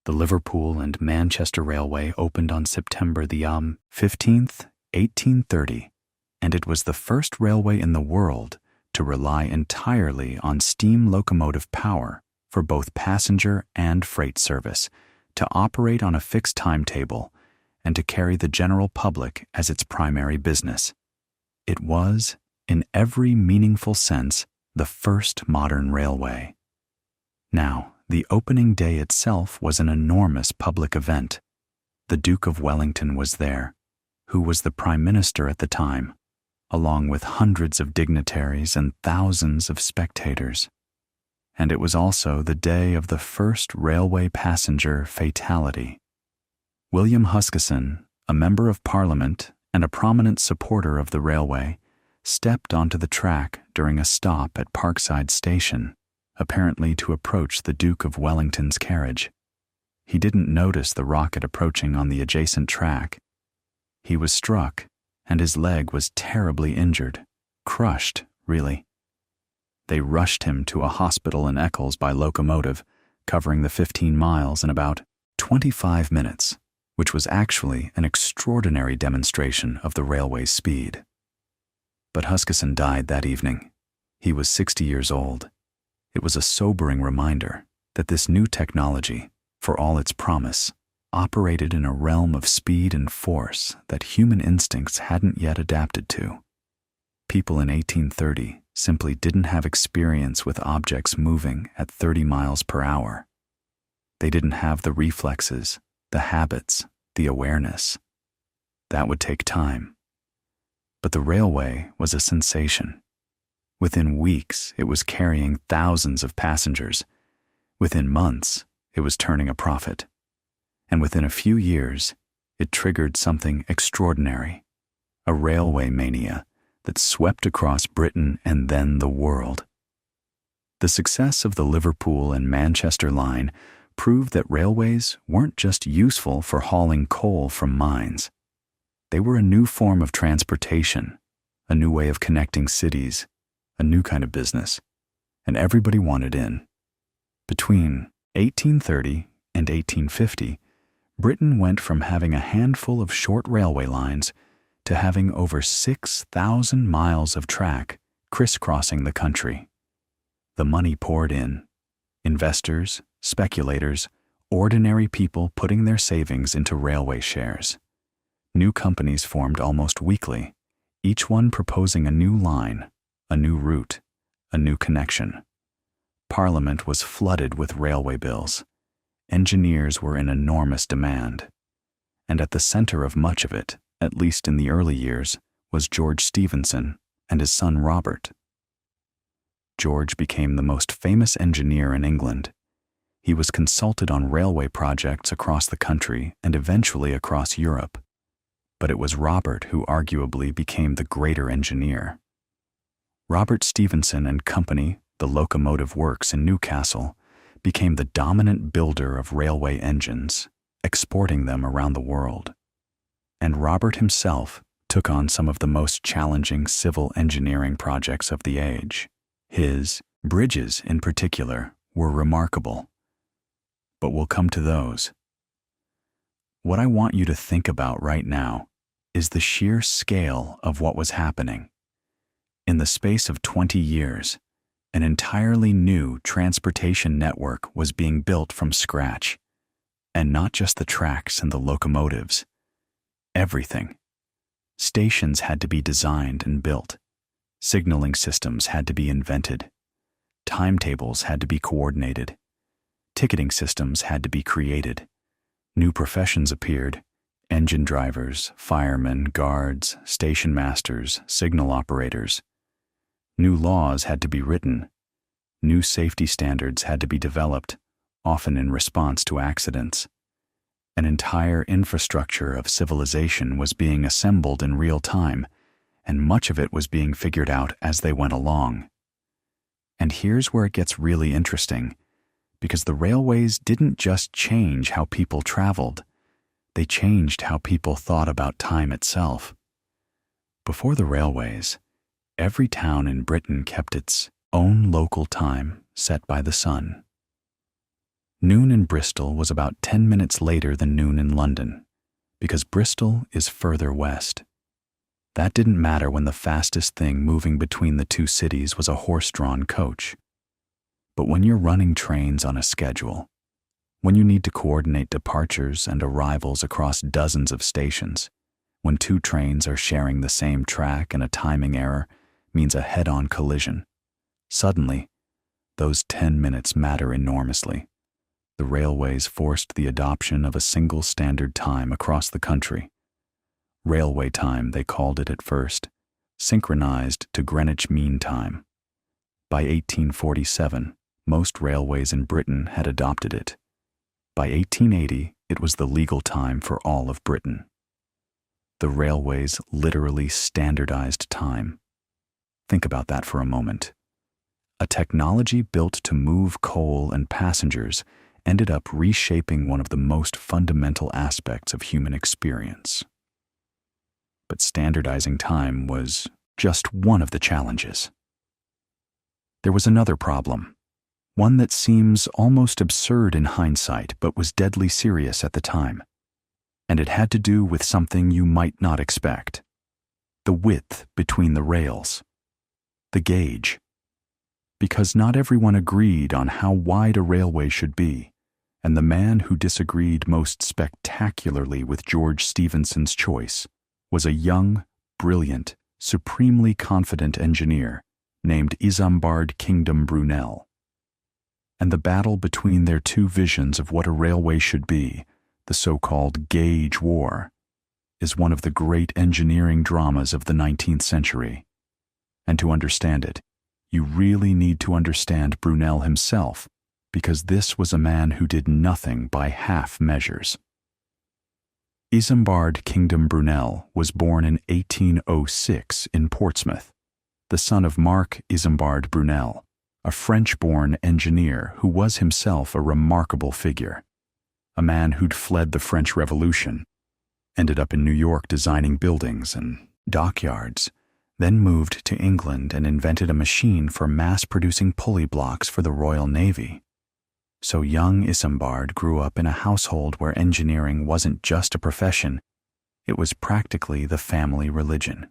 The Liverpool and Manchester Railway opened on September the 15th, 1830, and it was the first railway in the world to rely entirely on steam locomotive power for both passenger and freight service, to operate on a fixed timetable, and to carry the general public as its primary business. It was, in every meaningful sense, the first modern railway. Now, the opening day itself was an enormous public event. The Duke of Wellington was there, who was the Prime Minister at the time, along with hundreds of dignitaries and thousands of spectators. And it was also the day of the first railway passenger fatality. William Huskisson, a member of Parliament and a prominent supporter of the railway, stepped onto the track during a stop at Parkside Station, apparently to approach the Duke of Wellington's carriage. He didn't notice the rocket approaching on the adjacent track. He was struck, and his leg was terribly injured, crushed, really. They rushed him to a hospital in Eccles by locomotive, covering the 15 miles in about 25 minutes, which was actually an extraordinary demonstration of the railway's speed. But Huskisson died that evening. He was 60 years old. It was a sobering reminder that this new technology, for all its promise, operated in a realm of speed and force that human instincts hadn't yet adapted to. People in 1830 simply didn't have experience with objects moving at 30 miles per hour. They didn't have the reflexes, the habits, the awareness. That would take time. But the railway was a sensation. Within weeks, it was carrying thousands of passengers. Within months, it was turning a profit. And within a few years, it triggered something extraordinary, a railway mania that swept across Britain and then the world. The success of the Liverpool and Manchester line proved that railways weren't just useful for hauling coal from mines. They were a new form of transportation, a new way of connecting cities, a new kind of business, and everybody wanted in. Between 1830 and 1850, Britain went from having a handful of short railway lines to having over 6,000 miles of track crisscrossing the country. The money poured in. Investors, speculators, ordinary people putting their savings into railway shares. New companies formed almost weekly, each one proposing a new line, a new route, a new connection. Parliament was flooded with railway bills. Engineers were in enormous demand. And at the center of much of it, at least in the early years, was George Stephenson and his son Robert. George became the most famous engineer in England. He was consulted on railway projects across the country and eventually across Europe. But it was Robert who arguably became the greater engineer. Robert Stephenson and Company, the locomotive works in Newcastle, became the dominant builder of railway engines, exporting them around the world. And Robert himself took on some of the most challenging civil engineering projects of the age. His bridges, in particular, were remarkable. But we'll come to those. What I want you to think about right now is the sheer scale of what was happening. In the space of 20 years, an entirely new transportation network was being built from scratch. And not just the tracks and the locomotives. Everything. Stations had to be designed and built. Signaling systems had to be invented. Timetables had to be coordinated. Ticketing systems had to be created. New professions appeared: engine drivers, firemen, guards, station masters, signal operators. New laws had to be written. New safety standards had to be developed, often in response to accidents. An entire infrastructure of civilization was being assembled in real time, and much of it was being figured out as they went along. And here's where it gets really interesting, because the railways didn't just change how people traveled, they changed how people thought about time itself. Before the railways, every town in Britain kept its own local time set by the sun. Noon in Bristol was about 10 minutes later than noon in London, because Bristol is further west. That didn't matter when the fastest thing moving between the two cities was a horse-drawn coach. But when you're running trains on a schedule, when you need to coordinate departures and arrivals across dozens of stations, when two trains are sharing the same track and a timing error means a head-on collision, suddenly, those 10 minutes matter enormously. The railways forced the adoption of a single standard time across the country. Railway time, they called it at first, synchronized to Greenwich Mean Time. By 1847, most railways in Britain had adopted it. By 1880, it was the legal time for all of Britain. The railways literally standardized time. Think about that for a moment. A technology built to move coal and passengers ended up reshaping one of the most fundamental aspects of human experience. But standardizing time was just one of the challenges. There was another problem, one that seems almost absurd in hindsight but was deadly serious at the time. And it had to do with something you might not expect: the width between the rails, the gauge. Because not everyone agreed on how wide a railway should be, and the man who disagreed most spectacularly with George Stephenson's choice was a young, brilliant, supremely confident engineer named Isambard Kingdom Brunel. And the battle between their two visions of what a railway should be, the so-called Gauge War, is one of the great engineering dramas of the 19th century. And to understand it, you really need to understand Brunel himself, because this was a man who did nothing by half measures. Isambard Kingdom Brunel was born in 1806 in Portsmouth, the son of Marc Isambard Brunel, a French-born engineer who was himself a remarkable figure, a man who'd fled the French Revolution, ended up in New York designing buildings and dockyards, then moved to England and invented a machine for mass-producing pulley blocks for the Royal Navy. So young Isambard grew up in a household where engineering wasn't just a profession, it was practically the family religion.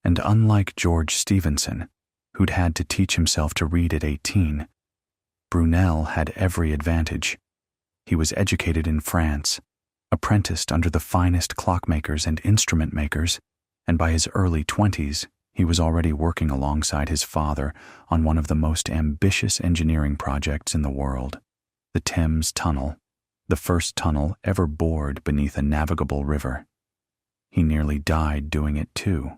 And unlike George Stephenson, who'd had to teach himself to read at 18, Brunel had every advantage. He was educated in France, apprenticed under the finest clockmakers and instrument makers, and by his early 20s, he was already working alongside his father on one of the most ambitious engineering projects in the world, the Thames Tunnel, the first tunnel ever bored beneath a navigable river. He nearly died doing it too.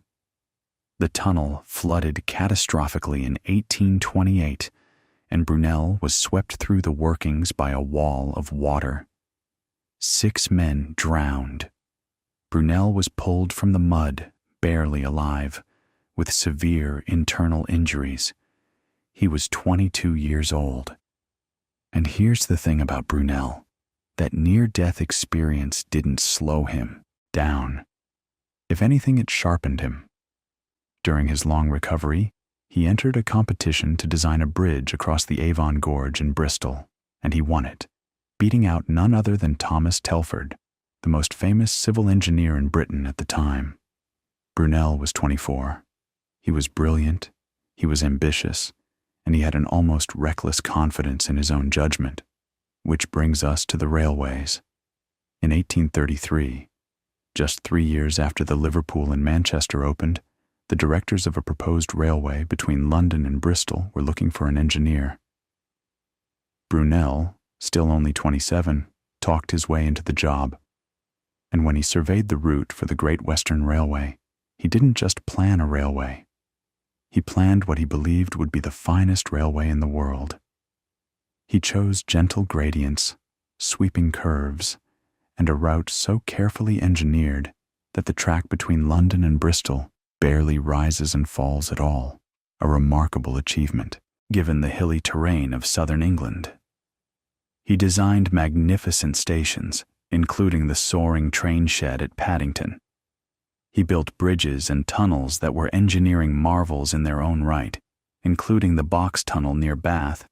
The tunnel flooded catastrophically in 1828, and Brunel was swept through the workings by a wall of water. 6 men drowned. Brunel was pulled from the mud, barely alive, with severe internal injuries. He was 22 years old. And here's the thing about Brunel: that near-death experience didn't slow him down. If anything, it sharpened him. During his long recovery, he entered a competition to design a bridge across the Avon Gorge in Bristol, and he won it, beating out none other than Thomas Telford, the most famous civil engineer in Britain at the time. Brunel was 24. He was brilliant, he was ambitious, and he had an almost reckless confidence in his own judgment, which brings us to the railways. In 1833, just 3 years after the Liverpool and Manchester opened, the directors of a proposed railway between London and Bristol were looking for an engineer. Brunel, still only 27, talked his way into the job. And when he surveyed the route for the Great Western Railway, he didn't just plan a railway. He planned what he believed would be the finest railway in the world. He chose gentle gradients, sweeping curves, and a route so carefully engineered that the track between London and Bristol barely rises and falls at all, a remarkable achievement, given the hilly terrain of southern England. He designed magnificent stations, including the soaring train shed at Paddington. He built bridges and tunnels that were engineering marvels in their own right, including the Box Tunnel near Bath,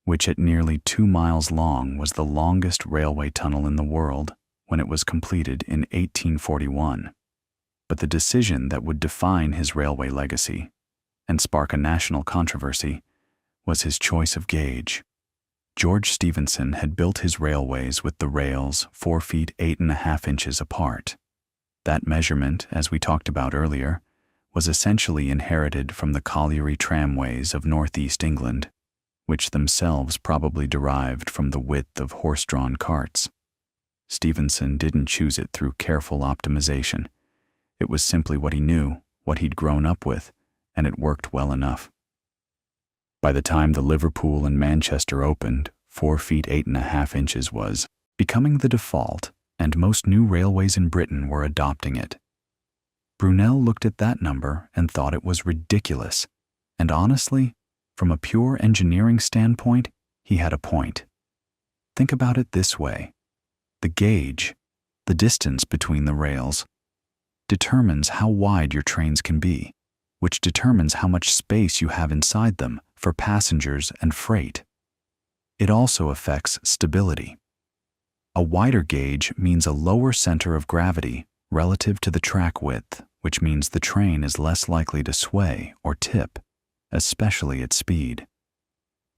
which at nearly 2 miles long was the longest railway tunnel in the world when it was completed in 1841. But the decision that would define his railway legacy and spark a national controversy was his choice of gauge. George Stephenson had built his railways with the rails 4 feet 8.5 inches apart. That measurement, as we talked about earlier, was essentially inherited from the colliery tramways of northeast England, which themselves probably derived from the width of horse-drawn carts. Stephenson didn't choose it through careful optimization. It was simply what he knew, what he'd grown up with, and it worked well enough. By the time the Liverpool and Manchester opened, 4 feet 8.5 inches was becoming the default, and most new railways in Britain were adopting it. Brunel looked at that number and thought it was ridiculous, and honestly, from a pure engineering standpoint, he had a point. Think about it this way: the gauge, the distance between the rails, determines how wide your trains can be, which determines how much space you have inside them for passengers and freight. It also affects stability. A wider gauge means a lower center of gravity relative to the track width, which means the train is less likely to sway or tip, especially at speed.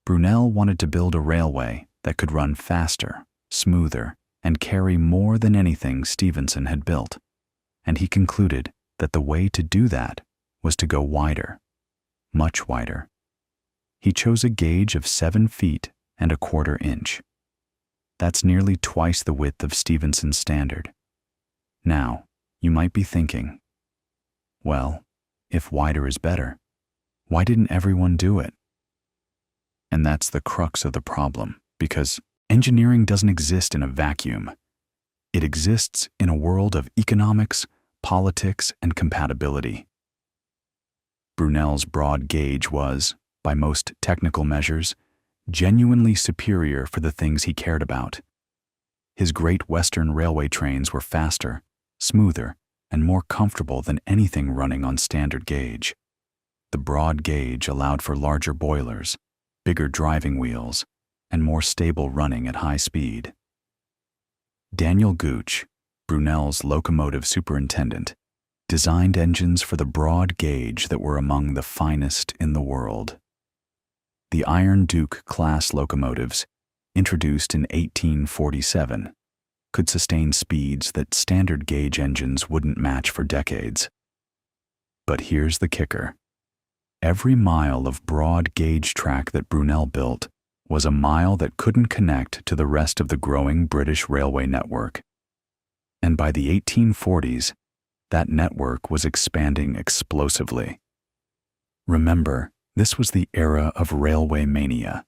Brunel wanted to build a railway that could run faster, smoother, and carry more than anything Stephenson had built, and he concluded that the way to do that was to go wider, much wider. He chose a gauge of 7 feet and a quarter inch. That's nearly twice the width of Stephenson's standard. Now, you might be thinking, well, if wider is better, why didn't everyone do it? And that's the crux of the problem, because engineering doesn't exist in a vacuum. It exists in a world of economics, politics, and compatibility. Brunel's broad gauge was, by most technical measures, genuinely superior for the things he cared about. His Great Western Railway trains were faster, smoother, and more comfortable than anything running on standard gauge. The broad gauge allowed for larger boilers, bigger driving wheels, and more stable running at high speed. Daniel Gooch, Brunel's locomotive superintendent, designed engines for the broad gauge that were among the finest in the world. The Iron Duke class locomotives, introduced in 1847, could sustain speeds that standard gauge engines wouldn't match for decades. But here's the kicker. Every mile of broad gauge track that Brunel built was a mile that couldn't connect to the rest of the growing British railway network. And by the 1840s, that network was expanding explosively. Remember, this was the era of railway mania.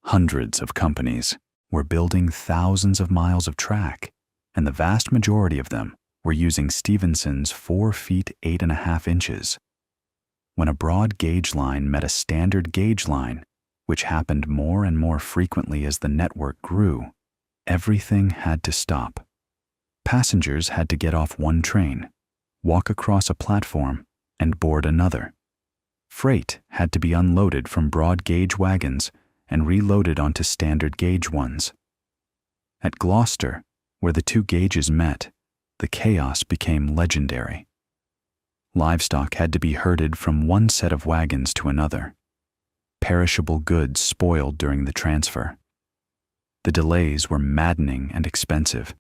Hundreds of companies were building thousands of miles of track, and the vast majority of them were using Stephenson's 4 feet 8.5 inches. When a broad gauge line met a standard gauge line, which happened more and more frequently as the network grew, everything had to stop. Passengers had to get off one train, walk across a platform, and board another. Freight had to be unloaded from broad gauge wagons and reloaded onto standard gauge ones. At Gloucester, where the two gauges met, the chaos became legendary. Livestock had to be herded from one set of wagons to another. Perishable goods spoiled during the transfer. The delays were maddening and expensive.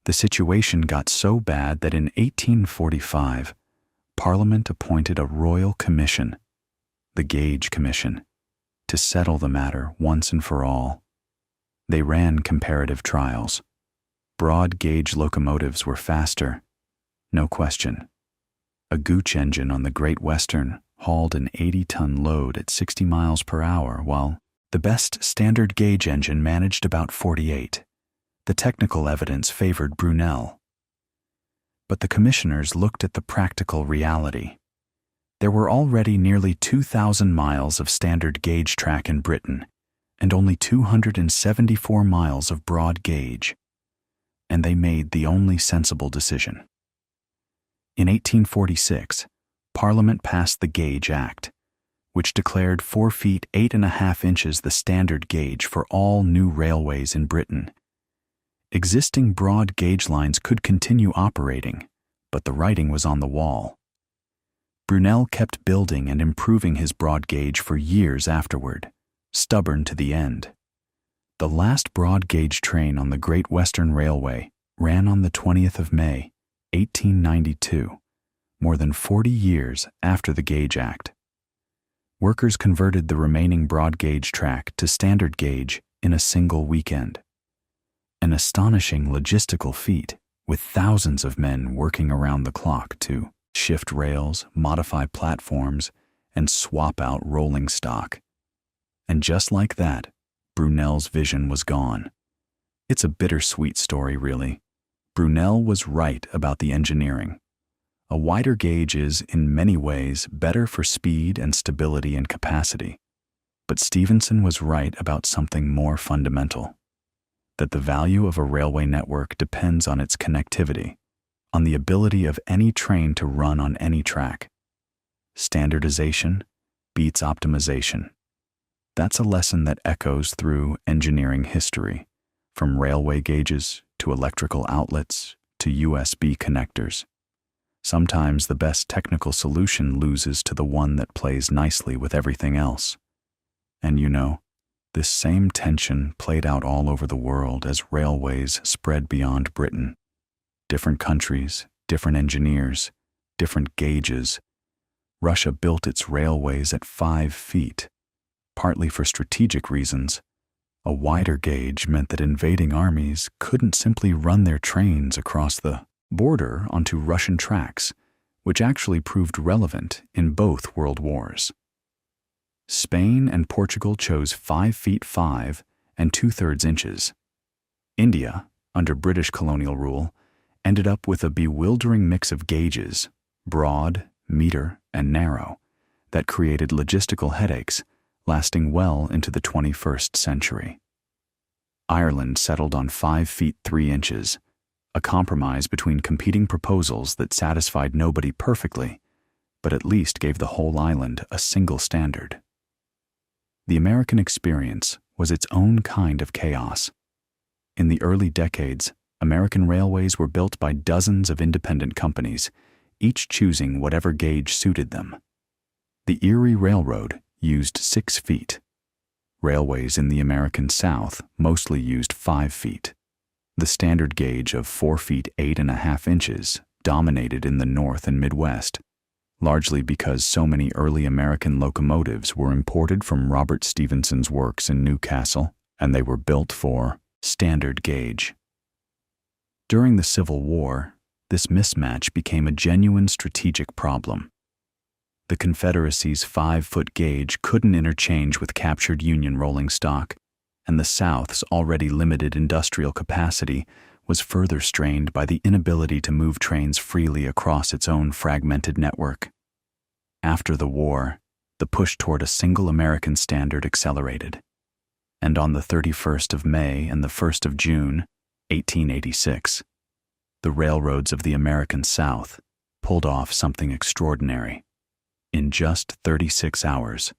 The situation got so bad that in 1845, Parliament appointed a royal commission, the Gauge Commission, to settle the matter once and for all. They ran comparative trials. Broad gauge locomotives were faster, no question. A Gooch engine on the Great Western hauled an 80-ton load at 60 miles per hour, while the best standard gauge engine managed about 48. The technical evidence favored Brunel. But the commissioners looked at the practical reality. There were already nearly 2,000 miles of standard gauge track in Britain, and only 274 miles of broad gauge. And they made the only sensible decision. In 1846, Parliament passed the Gauge Act, which declared 4 feet 8.5 inches the standard gauge for all new railways in Britain. Existing broad gauge lines could continue operating, but the writing was on the wall. Brunel kept building and improving his broad gauge for years afterward, stubborn to the end. The last broad gauge train on the Great Western Railway ran on the 20th of May, 1892, more than 40 years after the Gauge Act. Workers converted the remaining broad gauge track to standard gauge in a single weekend. An astonishing logistical feat, with thousands of men working around the clock to shift rails, modify platforms, and swap out rolling stock. And just like that, Brunel's vision was gone. It's a bittersweet story, really. Brunel was right about the engineering. A wider gauge is, in many ways, better for speed and stability and capacity. But Stephenson was right about something more fundamental. That the value of a railway network depends on its connectivity, on the ability of any train to run on any track. Standardization beats optimization. That's a lesson that echoes through engineering history, from railway gauges to electrical outlets to USB connectors. Sometimes the best technical solution loses to the one that plays nicely with everything else. And this same tension played out all over the world as railways spread beyond Britain. Different countries, different engineers, different gauges. Russia built its railways at 5 feet, partly for strategic reasons. A wider gauge meant that invading armies couldn't simply run their trains across the border onto Russian tracks, which actually proved relevant in both world wars. Spain and Portugal chose 5 feet 5 and 2/3 inches. India, under British colonial rule, ended up with a bewildering mix of gauges, broad, meter, and narrow, that created logistical headaches lasting well into the 21st century. Ireland settled on 5 feet 3 inches, a compromise between competing proposals that satisfied nobody perfectly, but at least gave the whole island a single standard. The American experience was its own kind of chaos. In the early decades, American railways were built by dozens of independent companies, each choosing whatever gauge suited them. The Erie Railroad used 6 feet. Railways in the American South mostly used 5 feet. The standard gauge of 4 feet 8.5 inches dominated in the North and Midwest, largely because so many early American locomotives were imported from Robert Stephenson's works in Newcastle, and they were built for standard gauge. During the Civil War, this mismatch became a genuine strategic problem. The Confederacy's 5-foot gauge couldn't interchange with captured Union rolling stock, and the South's already limited industrial capacity was further strained by the inability to move trains freely across its own fragmented network. After the war, the push toward a single American standard accelerated, and on the 31st of May and the 1st of June, 1886, the railroads of the American South pulled off something extraordinary. In just 36 hours,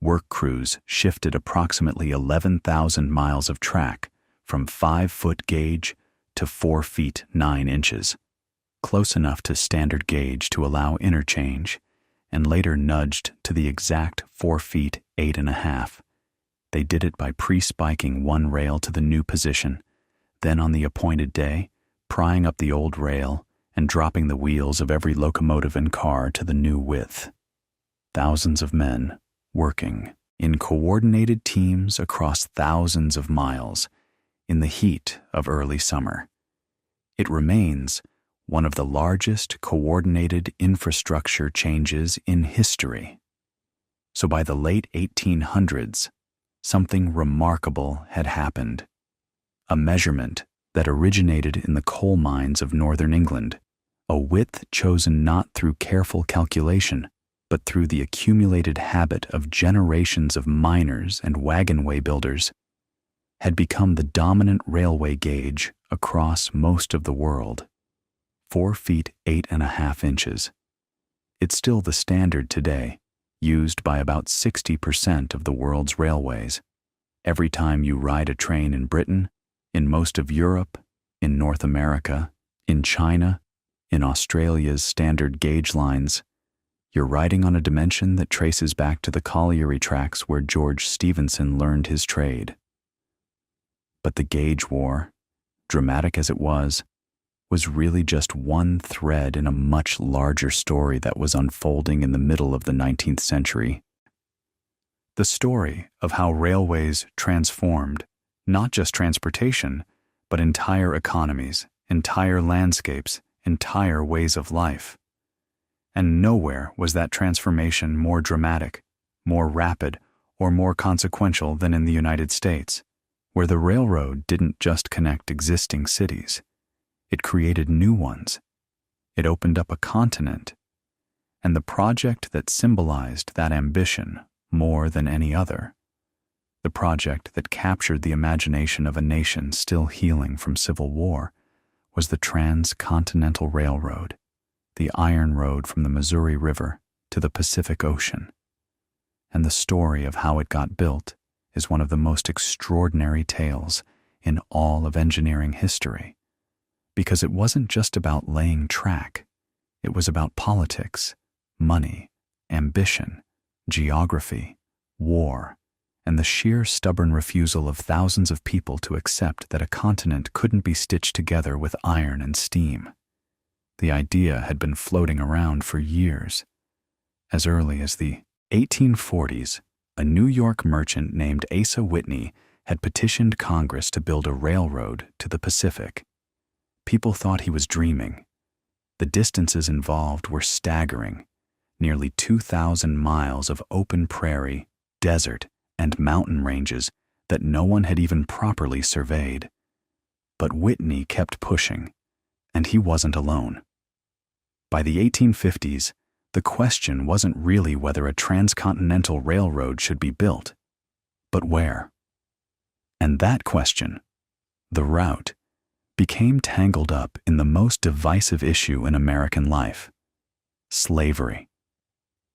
work crews shifted approximately 11,000 miles of track from 5-foot gauge to 4 feet 9 inches, close enough to standard gauge to allow interchange, and later nudged to the exact 4 feet 8.5. They did it by pre-spiking one rail to the new position, then on the appointed day, prying up the old rail and dropping the wheels of every locomotive and car to the new width. Thousands of men working in coordinated teams across thousands of miles in the heat of early summer. It remains one of the largest coordinated infrastructure changes in history. So by the late 1800s, something remarkable had happened. A measurement that originated in the coal mines of northern England, a width chosen not through careful calculation, but through the accumulated habit of generations of miners and wagonway builders, had become the dominant railway gauge across most of the world. 4 feet 8.5 inches. It's still the standard today, used by about 60% of the world's railways. Every time you ride a train in Britain, in most of Europe, in North America, in China, in Australia's standard gauge lines, you're riding on a dimension that traces back to the colliery tracks where George Stephenson learned his trade. But the gauge war, dramatic as it was really just one thread in a much larger story that was unfolding in the middle of the 19th century. The story of how railways transformed not just transportation, but entire economies, entire landscapes, entire ways of life. And nowhere was that transformation more dramatic, more rapid, or more consequential than in the United States, where the railroad didn't just connect existing cities. It created new ones. It opened up a continent. And the project that symbolized that ambition more than any other, the project that captured the imagination of a nation still healing from civil war, was the Transcontinental Railroad, the iron road from the Missouri River to the Pacific Ocean. And the story of how it got built is one of the most extraordinary tales in all of engineering history. Because it wasn't just about laying track. It was about politics, money, ambition, geography, war, and the sheer stubborn refusal of thousands of people to accept that a continent couldn't be stitched together with iron and steam. The idea had been floating around for years. As early as the 1840s, a New York merchant named Asa Whitney had petitioned Congress to build a railroad to the Pacific. People thought he was dreaming. The distances involved were staggering. Nearly 2,000 miles of open prairie, desert, and mountain ranges that no one had even properly surveyed. But Whitney kept pushing, and he wasn't alone. By the 1850s, the question wasn't really whether a transcontinental railroad should be built, but where. And that question, the route, became tangled up in the most divisive issue in American life: slavery.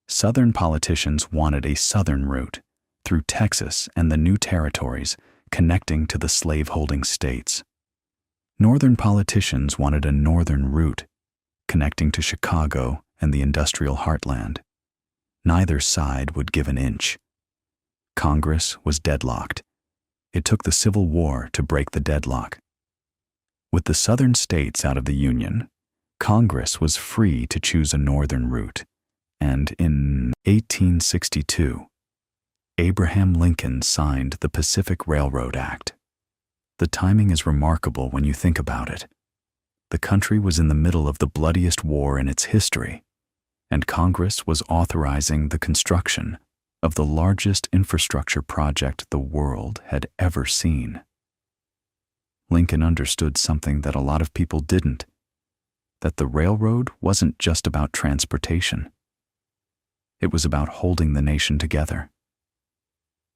Southern politicians wanted a southern route through Texas and the new territories connecting to the slave-holding states. Northern politicians wanted a northern route connecting to Chicago and the industrial heartland. Neither side would give an inch. Congress was deadlocked. It took the Civil War to break the deadlock. With the southern states out of the Union, Congress was free to choose a northern route, and in 1862, Abraham Lincoln signed the Pacific Railroad Act. The timing is remarkable when you think about it. The country was in the middle of the bloodiest war in its history, and Congress was authorizing the construction of the largest infrastructure project the world had ever seen. Lincoln understood something that a lot of people didn't, that the railroad wasn't just about transportation. It was about holding the nation together.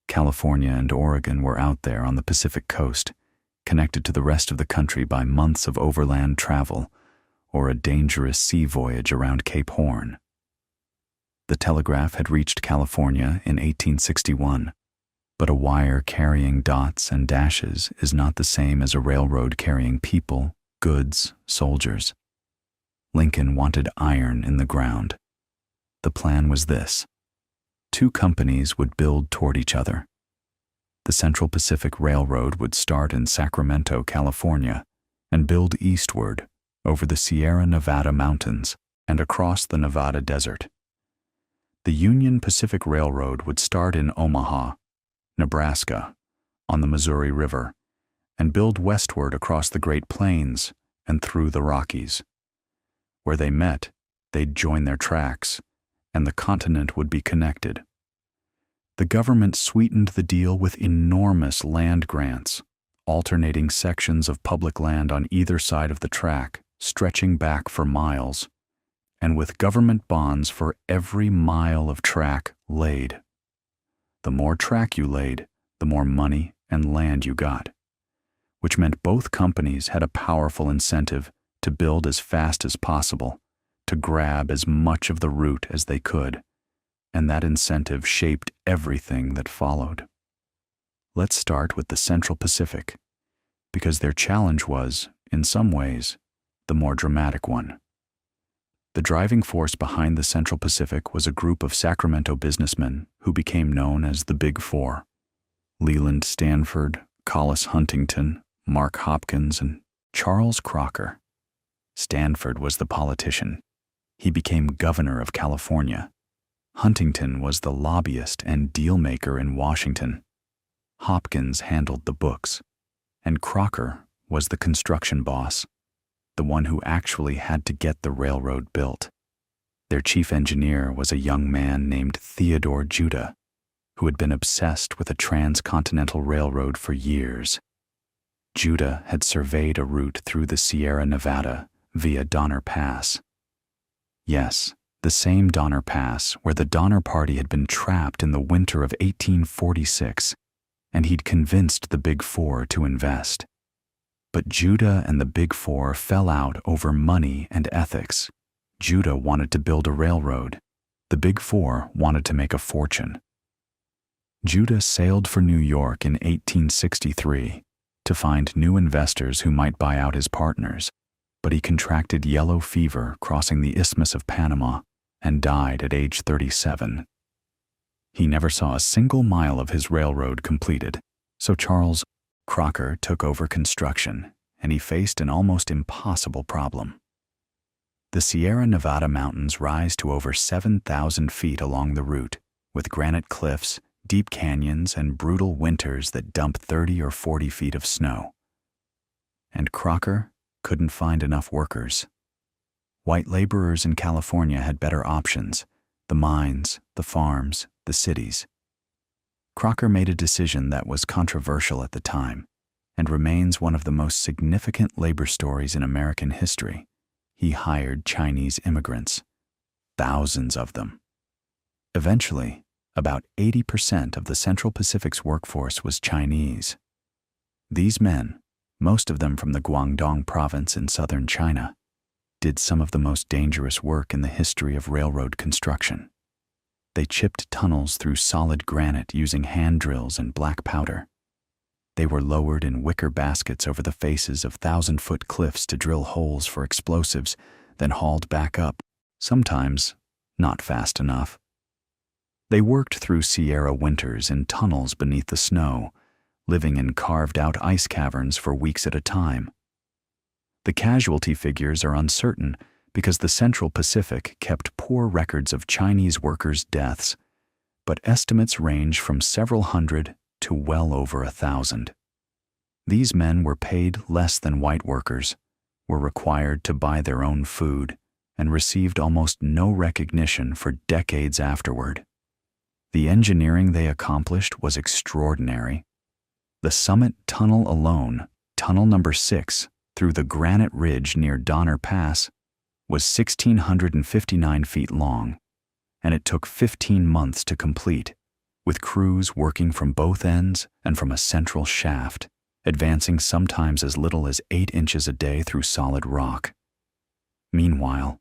California and Oregon were out there on the Pacific coast, connected to the rest of the country by months of overland travel or a dangerous sea voyage around Cape Horn. The telegraph had reached California in 1861, but a wire carrying dots and dashes is not the same as a railroad carrying people, goods, soldiers. Lincoln wanted iron in the ground. The plan was this: 2 companies would build toward each other. The Central Pacific Railroad would start in Sacramento, California, and build eastward over the Sierra Nevada mountains and across the Nevada desert. The Union Pacific Railroad would start in Omaha, Nebraska, on the Missouri River, and build westward across the Great Plains and through the Rockies. Where they met, they'd join their tracks, and the continent would be connected. The government sweetened the deal with enormous land grants, alternating sections of public land on either side of the track, stretching back for miles, and with government bonds for every mile of track laid. The more track you laid, the more money and land you got, which meant both companies had a powerful incentive to build as fast as possible, to grab as much of the route as they could, and that incentive shaped everything that followed. Let's start with the Central Pacific, because their challenge was, in some ways, the more dramatic one. The driving force behind the Central Pacific was a group of Sacramento businessmen who became known as the Big Four: Leland Stanford, Collis Huntington, Mark Hopkins, and Charles Crocker. Stanford was the politician. He became governor of California. Huntington was the lobbyist and deal-maker in Washington. Hopkins handled the books, and Crocker was the construction boss, the one who actually had to get the railroad built. Their chief engineer was a young man named Theodore Judah, who had been obsessed with a transcontinental railroad for years. Judah had surveyed a route through the Sierra Nevada via Donner Pass. Yes, the same Donner Pass where the Donner Party had been trapped in the winter of 1846, and he'd convinced the Big Four to invest. But Judah and the Big Four fell out over money and ethics. Judah wanted to build a railroad. The Big Four wanted to make a fortune. Judah sailed for New York in 1863 to to find new investors who might buy out his partners, but he contracted yellow fever crossing the Isthmus of Panama and died at age 37. He never saw a single mile of his railroad completed, so Charles Crocker took over construction, and he faced an almost impossible problem. The Sierra Nevada mountains rise to over 7,000 feet along the route, with granite cliffs, deep canyons, and brutal winters that dump 30 or 40 feet of snow. And Crocker couldn't find enough workers. White laborers in California had better options: the mines, the farms, the cities. Crocker made a decision that was controversial at the time and remains one of the most significant labor stories in American history. He hired Chinese immigrants, thousands of them. Eventually, about 80% of the Central Pacific's workforce was Chinese. These men, most of them from the Guangdong province in southern China, did some of the most dangerous work in the history of railroad construction. They chipped tunnels through solid granite using hand drills and black powder. They were lowered in wicker baskets over the faces of 1,000-foot cliffs to drill holes for explosives, then hauled back up, sometimes not fast enough. They worked through Sierra winters in tunnels beneath the snow, living in carved-out ice caverns for weeks at a time. The casualty figures are uncertain because the Central Pacific kept poor records of Chinese workers' deaths, but estimates range from several hundred to well over 1,000. These men were paid less than white workers, were required to buy their own food, and received almost no recognition for decades afterward. The engineering they accomplished was extraordinary. The Summit Tunnel alone, Tunnel Number 6, through the granite ridge near Donner Pass, was 1,659 feet long, and it took 15 months to complete, with crews working from both ends and from a central shaft, advancing sometimes as little as 8 inches a day through solid rock. Meanwhile,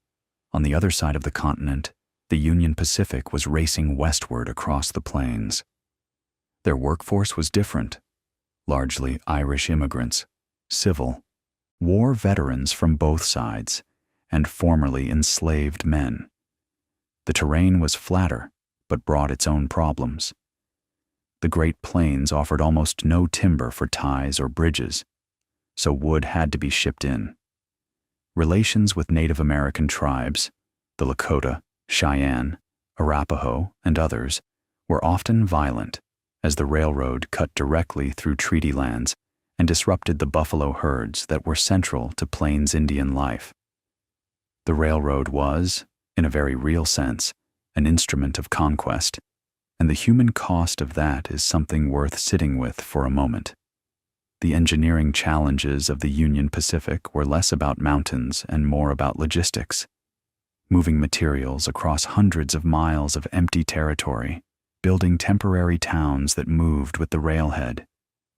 on the other side of the continent, the Union Pacific was racing westward across the plains. Their workforce was different, largely Irish immigrants, civil, war veterans from both sides, and formerly enslaved men. The terrain was flatter, but brought its own problems. The Great Plains offered almost no timber for ties or bridges, so wood had to be shipped in. Relations with Native American tribes, the Lakota, Cheyenne, Arapaho, and others, were often violent, as the railroad cut directly through treaty lands and disrupted the buffalo herds that were central to Plains Indian life. The railroad was, in a very real sense, an instrument of conquest, and the human cost of that is something worth sitting with for a moment. The engineering challenges of the Union Pacific were less about mountains and more about logistics, moving materials across hundreds of miles of empty territory, building temporary towns that moved with the railhead,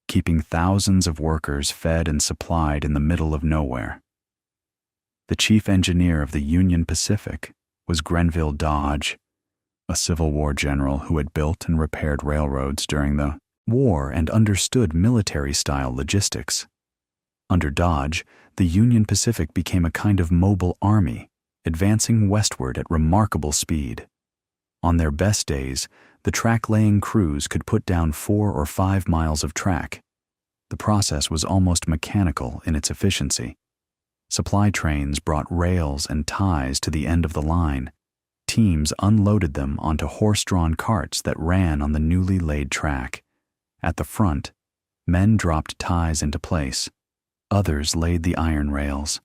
keeping thousands of workers fed and supplied in the middle of nowhere. The chief engineer of the Union Pacific was Grenville Dodge, a Civil War general who had built and repaired railroads during the war and understood military-style logistics. Under Dodge, the Union Pacific became a kind of mobile army, advancing westward at remarkable speed. On their best days, the track-laying crews could put down 4 or 5 miles of track. The process was almost mechanical in its efficiency. Supply trains brought rails and ties to the end of the line. Teams unloaded them onto horse-drawn carts that ran on the newly laid track. At the front, men dropped ties into place. Others laid the iron rails.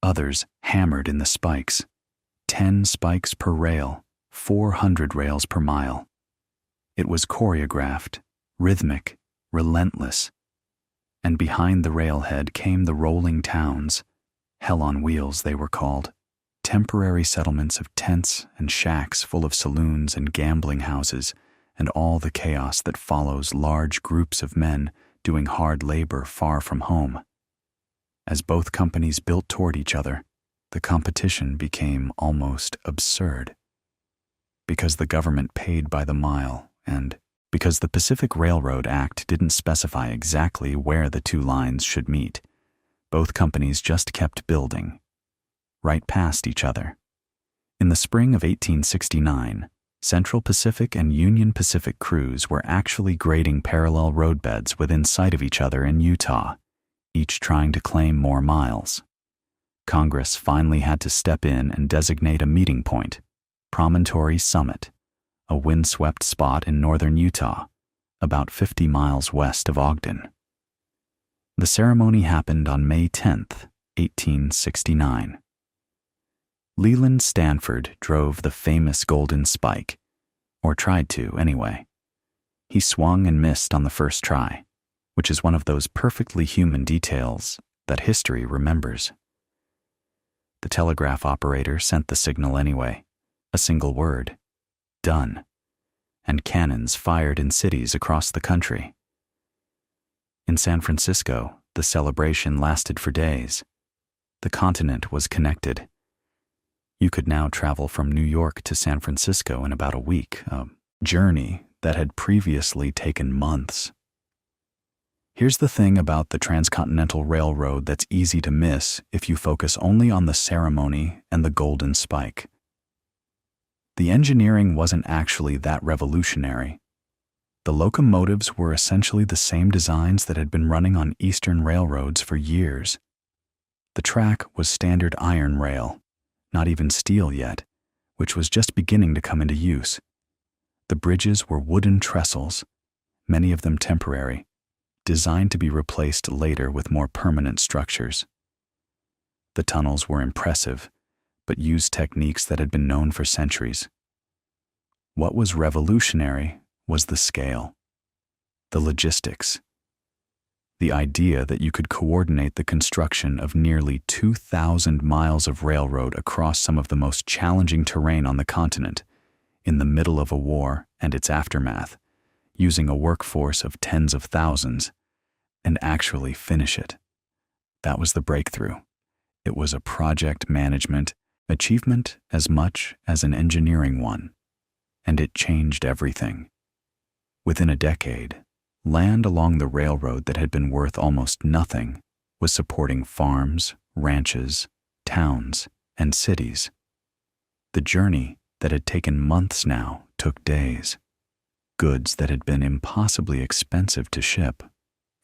Others hammered in the spikes. 10 spikes per rail, 400 rails per mile. It was choreographed, rhythmic, relentless. And behind the railhead came the rolling towns. Hell on wheels, they were called. Temporary settlements of tents and shacks full of saloons and gambling houses, and all the chaos that follows large groups of men doing hard labor far from home. As both companies built toward each other, the competition became almost absurd. Because the government paid by the mile and Because the Pacific Railroad Act didn't specify exactly where the two lines should meet. Both companies just kept building, right past each other. In the spring of 1869, Central Pacific and Union Pacific crews were actually grading parallel roadbeds within sight of each other in Utah, each trying to claim more miles. Congress finally had to step in and designate a meeting point, Promontory Summit, a windswept spot in northern Utah, about 50 miles west of Ogden. The ceremony happened on May 10, 1869. Leland Stanford drove the famous Golden Spike, or tried to anyway. He swung and missed on the first try, which is one of those perfectly human details that history remembers. The telegraph operator sent the signal anyway, a single word, done, and cannons fired in cities across the country. In San Francisco, the celebration lasted for days. The continent was connected. You could now travel from New York to San Francisco in about a week, a journey that had previously taken months. Here's the thing about the Transcontinental Railroad that's easy to miss if you focus only on the ceremony and the Golden Spike. The engineering wasn't actually that revolutionary. The locomotives were essentially the same designs that had been running on Eastern railroads for years. The track was standard iron rail, not even steel yet, which was just beginning to come into use. The bridges were wooden trestles, many of them temporary, designed to be replaced later with more permanent structures. The tunnels were impressive, but used techniques that had been known for centuries. What was revolutionary was the scale, the logistics, the idea that you could coordinate the construction of nearly 2,000 miles of railroad across some of the most challenging terrain on the continent, in the middle of a war and its aftermath, using a workforce of tens of thousands, and actually finish it. That was the breakthrough. It was a project management achievement as much as an engineering one, and it changed everything. Within a decade, land along the railroad that had been worth almost nothing was supporting farms, ranches, towns, and cities. The journey that had taken months now took days. Goods that had been impossibly expensive to ship,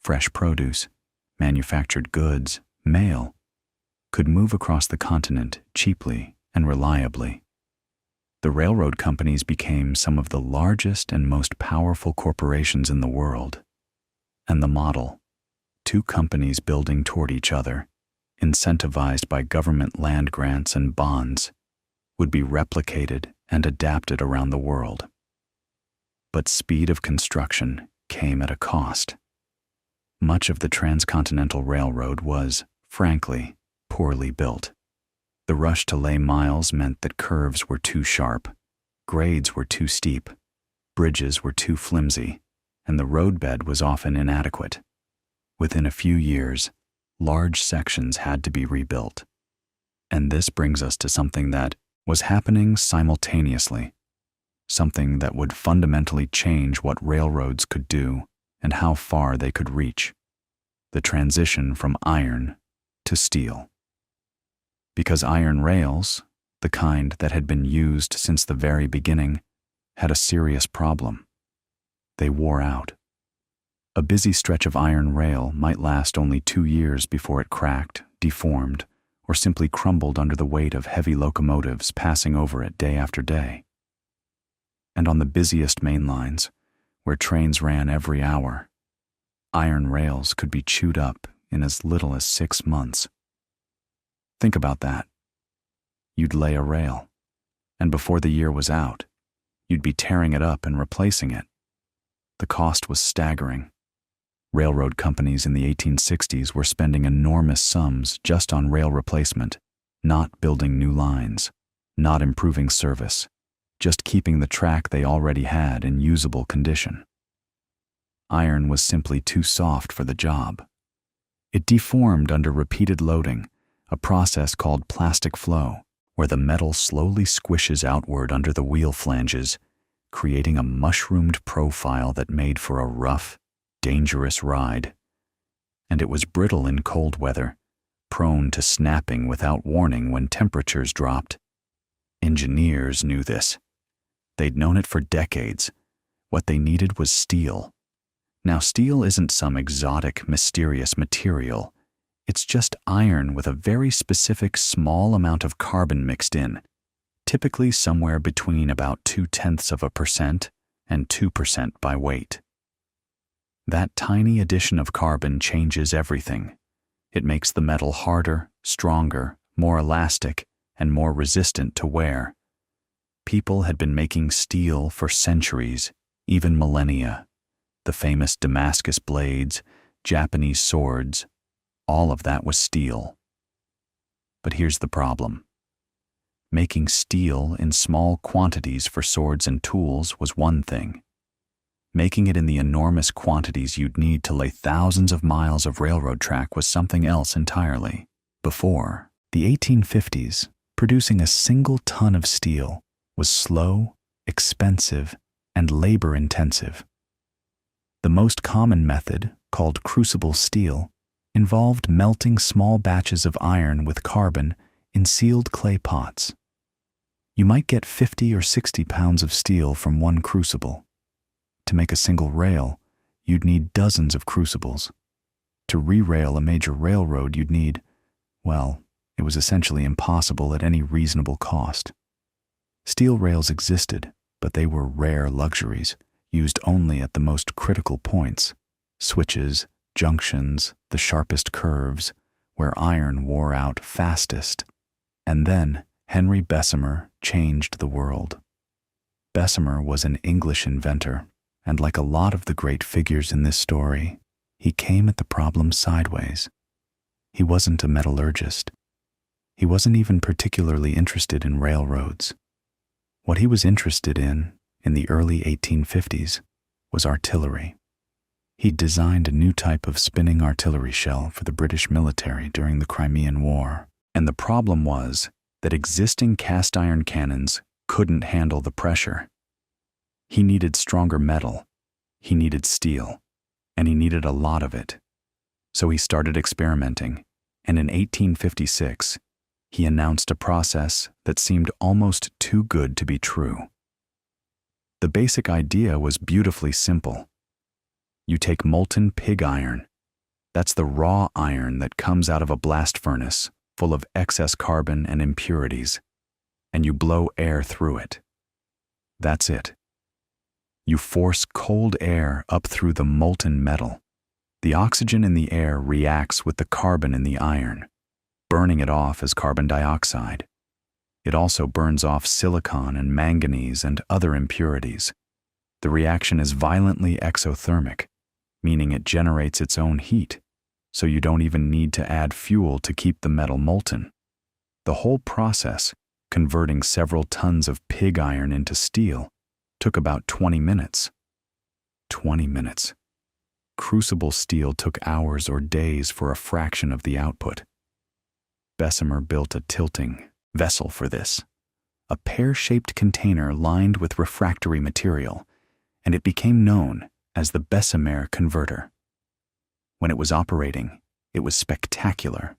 fresh produce, manufactured goods, mail, could move across the continent cheaply and reliably. The railroad companies became some of the largest and most powerful corporations in the world. And the model, two companies building toward each other, incentivized by government land grants and bonds, would be replicated and adapted around the world. But speed of construction came at a cost. Much of the Transcontinental Railroad was, frankly, poorly built. The rush to lay miles meant that curves were too sharp, grades were too steep, bridges were too flimsy, and the roadbed was often inadequate. Within a few years, large sections had to be rebuilt. And this brings us to something that was happening simultaneously, something that would fundamentally change what railroads could do and how far they could reach: the transition from iron to steel. Because iron rails, the kind that had been used since the very beginning, had a serious problem. They wore out. A busy stretch of iron rail might last only 2 years before it cracked, deformed, or simply crumbled under the weight of heavy locomotives passing over it day after day. And on the busiest main lines, where trains ran every hour, iron rails could be chewed up in as little as 6 months. Think about that. You'd lay a rail, and before the year was out, you'd be tearing it up and replacing it. The cost was staggering. Railroad companies in the 1860s were spending enormous sums just on rail replacement, not building new lines, not improving service, just keeping the track they already had in usable condition. Iron was simply too soft for the job. It deformed under repeated loading, a process called plastic flow, where the metal slowly squishes outward under the wheel flanges, creating a mushroomed profile that made for a rough, dangerous ride. And it was brittle in cold weather, prone to snapping without warning when temperatures dropped. Engineers knew this. They'd known it for decades. What they needed was steel. Now, steel isn't some exotic, mysterious material. It's just iron with a very specific small amount of carbon mixed in, typically somewhere between about 0.2% and 2% by weight. That tiny addition of carbon changes everything. It makes the metal harder, stronger, more elastic, and more resistant to wear. People had been making steel for centuries, even millennia. The famous Damascus blades, Japanese swords, all of that was steel. But here's the problem. Making steel in small quantities for swords and tools was one thing. Making it in the enormous quantities you'd need to lay thousands of miles of railroad track was something else entirely. Before the 1850s, producing a single ton of steel was slow, expensive, and labor-intensive. The most common method, called crucible steel, involved melting small batches of iron with carbon in sealed clay pots. You might get 50 or 60 pounds of steel from one crucible. To make a single rail, you'd need dozens of crucibles. To re-rail a major railroad, you'd need, well, it was essentially impossible at any reasonable cost. Steel rails existed, but they were rare luxuries, used only at the most critical points, switches, junctions, the sharpest curves, where iron wore out fastest. And then Henry Bessemer changed the world. Bessemer was an English inventor, and like a lot of the great figures in this story, he came at the problem sideways. He wasn't a metallurgist. He wasn't even particularly interested in railroads. What he was interested in the early 1850s, was artillery. He'd designed a new type of spinning artillery shell for the British military during the Crimean War, and the problem was that existing cast iron cannons couldn't handle the pressure. He needed stronger metal, he needed steel, and he needed a lot of it. So he started experimenting, and in 1856, he announced a process that seemed almost too good to be true. The basic idea was beautifully simple. You take molten pig iron, that's the raw iron that comes out of a blast furnace full of excess carbon and impurities, and you blow air through it. That's it. You force cold air up through the molten metal. The oxygen in the air reacts with the carbon in the iron, burning it off as carbon dioxide. It also burns off silicon and manganese and other impurities. The reaction is violently exothermic, meaning it generates its own heat, so you don't even need to add fuel to keep the metal molten. The whole process, converting several tons of pig iron into steel, took about 20 minutes. 20 minutes. Crucible steel took hours or days for a fraction of the output. Bessemer built a tilting vessel for this, a pear-shaped container lined with refractory material, and it became known as the Bessemer converter. When it was operating, it was spectacular.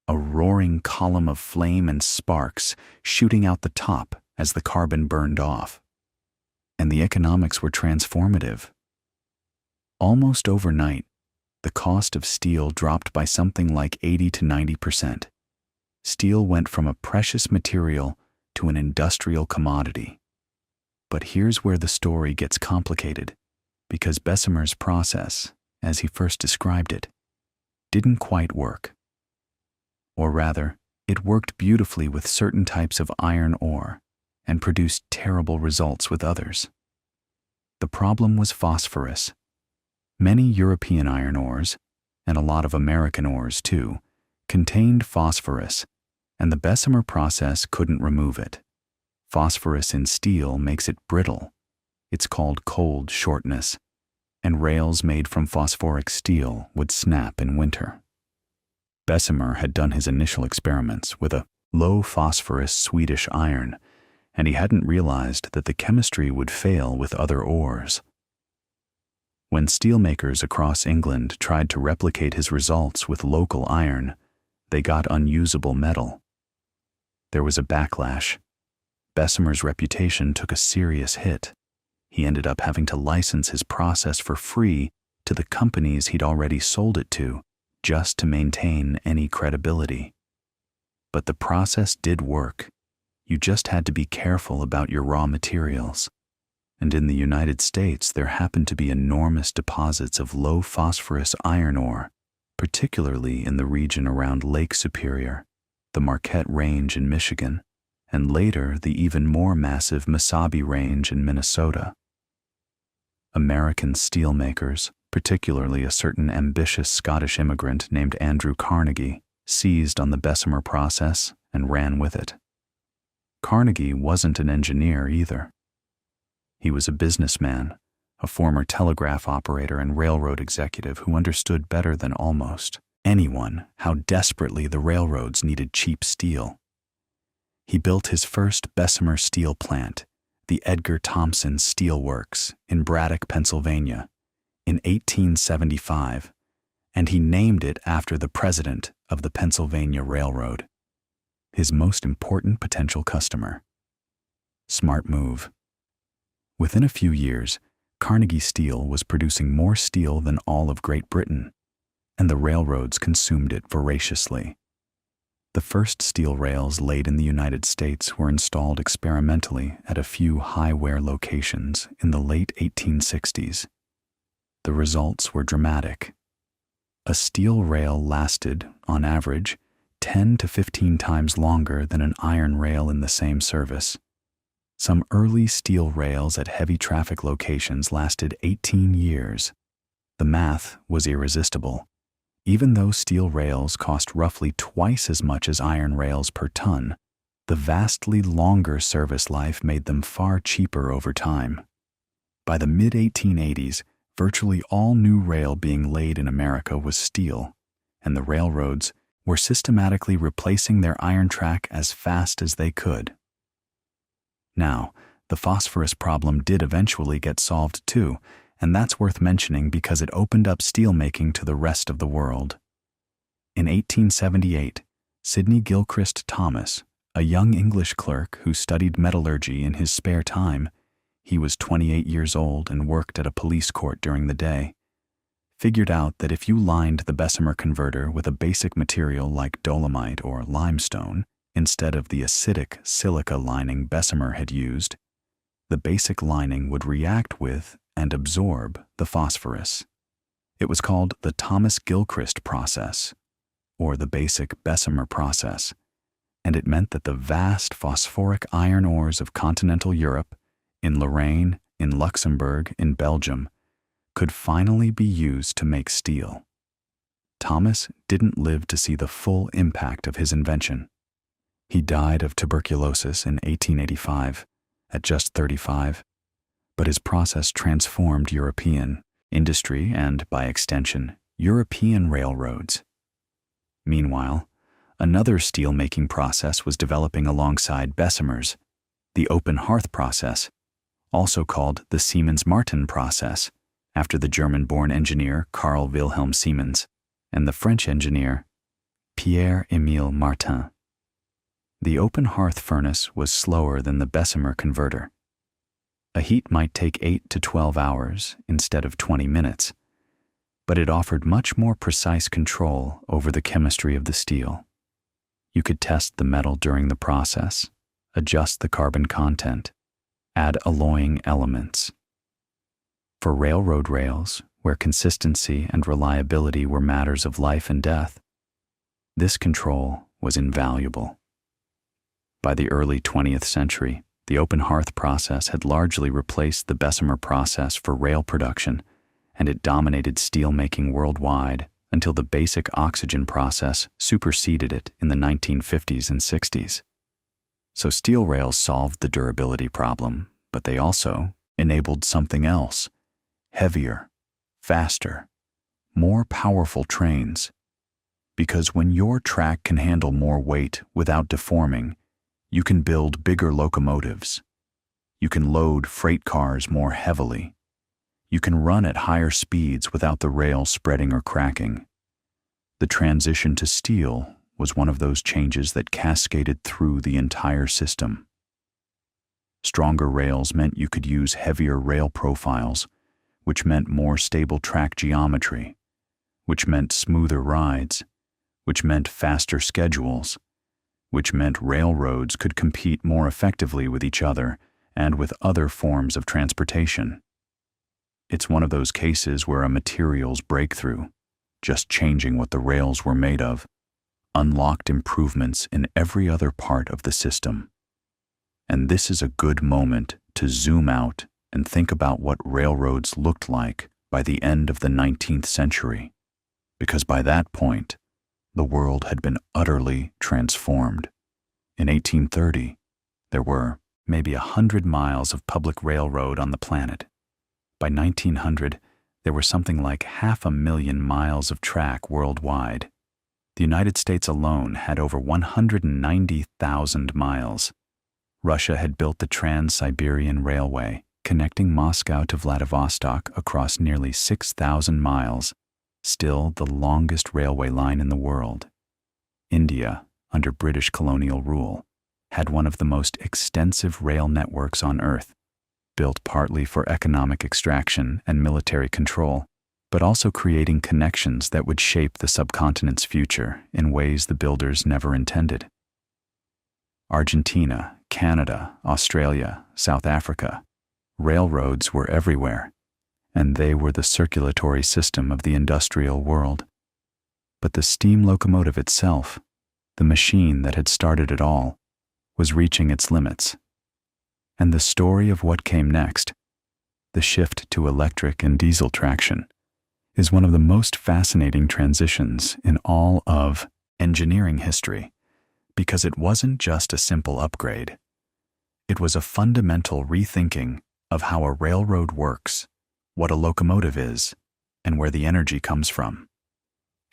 A roaring column of flame and sparks shooting out the top as the carbon burned off. And the economics were transformative. Almost overnight, the cost of steel dropped by something like 80 to 90%. Steel went from a precious material to an industrial commodity. But here's where the story gets complicated, because Bessemer's process, as he first described it, didn't quite work. Or rather, it worked beautifully with certain types of iron ore and produced terrible results with others. The problem was phosphorus. Many European iron ores, and a lot of American ores too, contained phosphorus, and the Bessemer process couldn't remove it. Phosphorus in steel makes it brittle. It's called cold shortness, and rails made from phosphoric steel would snap in winter. Bessemer had done his initial experiments with a low-phosphorus Swedish iron, and he hadn't realized that the chemistry would fail with other ores. When steelmakers across England tried to replicate his results with local iron, they got unusable metal. There was a backlash. Bessemer's reputation took a serious hit. He ended up having to license his process for free to the companies he'd already sold it to, just to maintain any credibility. But the process did work. You just had to be careful about your raw materials. And in the United States, there happened to be enormous deposits of low phosphorus iron ore, particularly in the region around Lake Superior, the Marquette Range in Michigan, and later the even more massive Mesabi Range in Minnesota. American steelmakers, particularly a certain ambitious Scottish immigrant named Andrew Carnegie, seized on the Bessemer process and ran with it. Carnegie wasn't an engineer either. He was a businessman, a former telegraph operator and railroad executive who understood better than almost anyone how desperately the railroads needed cheap steel. He built his first Bessemer steel plant, the Edgar Thomson Steel Works, in Braddock, Pennsylvania, in 1875, and he named it after the president of the Pennsylvania Railroad, his most important potential customer. Smart move. Within a few years, Carnegie Steel was producing more steel than all of Great Britain, and the railroads consumed it voraciously. The first steel rails laid in the United States were installed experimentally at a few high-wear locations in the late 1860s. The results were dramatic. A steel rail lasted, on average, 10 to 15 times longer than an iron rail in the same service. Some early steel rails at heavy traffic locations lasted 18 years. The math was irresistible. Even though steel rails cost roughly twice as much as iron rails per ton, the vastly longer service life made them far cheaper over time. By the mid-1880s, virtually all new rail being laid in America was steel, and the railroads were systematically replacing their iron track as fast as they could. Now, the phosphorus problem did eventually get solved too, and that's worth mentioning because it opened up steelmaking to the rest of the world. In 1878, Sidney Gilchrist Thomas, a young English clerk who studied metallurgy in his spare time, he was 28 years old and worked at a police court during the day, figured out that if you lined the Bessemer converter with a basic material like dolomite or limestone, instead of the acidic silica lining Bessemer had used, the basic lining would react with and absorb the phosphorus. It was called the Thomas-Gilchrist process, or the basic Bessemer process, and it meant that the vast phosphoric iron ores of continental Europe, in Lorraine, in Luxembourg, in Belgium, could finally be used to make steel. Thomas didn't live to see the full impact of his invention. He died of tuberculosis in 1885, at just 35, but his process transformed European industry and, by extension, European railroads. Meanwhile, another steel-making process was developing alongside Bessemer's, the open hearth process, also called the Siemens-Martin process, after the German-born engineer Carl Wilhelm Siemens and the French engineer Pierre-Émile Martin. The open hearth furnace was slower than the Bessemer converter. A heat might take 8 to 12 hours instead of 20 minutes, but it offered much more precise control over the chemistry of the steel. You could test the metal during the process, adjust the carbon content, add alloying elements. For railroad rails, where consistency and reliability were matters of life and death, this control was invaluable. By the early 20th century, the open hearth process had largely replaced the Bessemer process for rail production, and it dominated steel making worldwide until the basic oxygen process superseded it in the 1950s and 60s. So steel rails solved the durability problem, but they also enabled something else: heavier, faster, more powerful trains. Because when your track can handle more weight without deforming, You can build bigger locomotives. You can load freight cars more heavily. You can run at higher speeds without the rail spreading or cracking. The transition to steel was one of those changes that cascaded through the entire system. Stronger rails meant you could use heavier rail profiles, which meant more stable track geometry, which meant smoother rides, which meant faster schedules, which meant railroads could compete more effectively with each other and with other forms of transportation. It's one of those cases where a materials breakthrough, just changing what the rails were made of, unlocked improvements in every other part of the system. And this is a good moment to zoom out and think about what railroads looked like by the end of the 19th century, because by that point, the world had been utterly transformed. In 1830, there were maybe 100 miles of public railroad on the planet. By 1900, there were something like 500,000 miles of track worldwide. The United States alone had over 190,000 miles. Russia had built the Trans-Siberian Railway, connecting Moscow to Vladivostok across nearly 6,000 miles, still the longest railway line in the world. India, under British colonial rule, had one of the most extensive rail networks on Earth, built partly for economic extraction and military control, but also creating connections that would shape the subcontinent's future in ways the builders never intended. Argentina, Canada, Australia, South Africa, railroads were everywhere, and they were the circulatory system of the industrial world. But the steam locomotive itself, the machine that had started it all, was reaching its limits. And the story of what came next, the shift to electric and diesel traction, is one of the most fascinating transitions in all of engineering history, because it wasn't just a simple upgrade. It was a fundamental rethinking of how a railroad works, what a locomotive is, and where the energy comes from.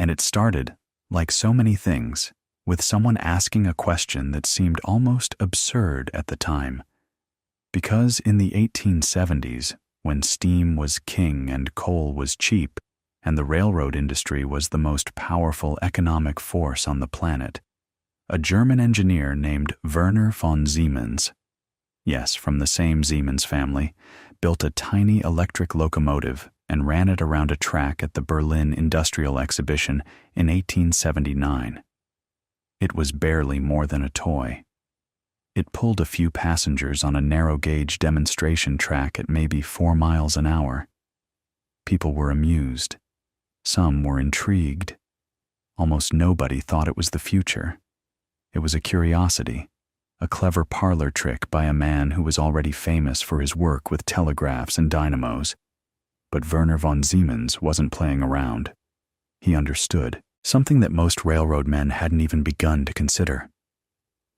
And it started, like so many things, with someone asking a question that seemed almost absurd at the time. Because in the 1870s, when steam was king and coal was cheap, and the railroad industry was the most powerful economic force on the planet, a German engineer named Werner von Siemens, yes, from the same Siemens family, built a tiny electric locomotive and ran it around a track at the Berlin Industrial Exhibition in 1879. It was barely more than a toy. It pulled a few passengers on a narrow-gauge demonstration track at maybe 4 miles an hour. People were amused. Some were intrigued. Almost nobody thought it was the future. It was a curiosity, a clever parlor trick by a man who was already famous for his work with telegraphs and dynamos. But Werner von Siemens wasn't playing around. He understood something that most railroad men hadn't even begun to consider: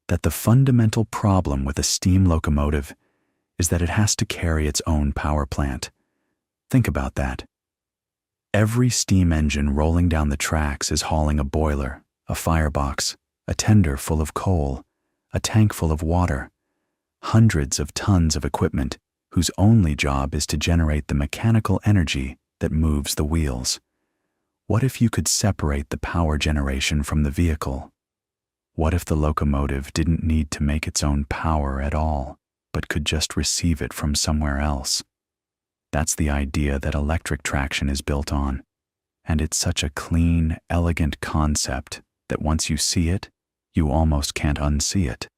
that the fundamental problem with a steam locomotive is that it has to carry its own power plant. Think about that. Every steam engine rolling down the tracks is hauling a boiler, a firebox, a tender full of coal, a tank full of water, hundreds of tons of equipment whose only job is to generate the mechanical energy that moves the wheels. What if you could separate the power generation from the vehicle? What if the locomotive didn't need to make its own power at all, but could just receive it from somewhere else? That's the idea that electric traction is built on, and it's such a clean, elegant concept that once you see it, you almost can't unsee it.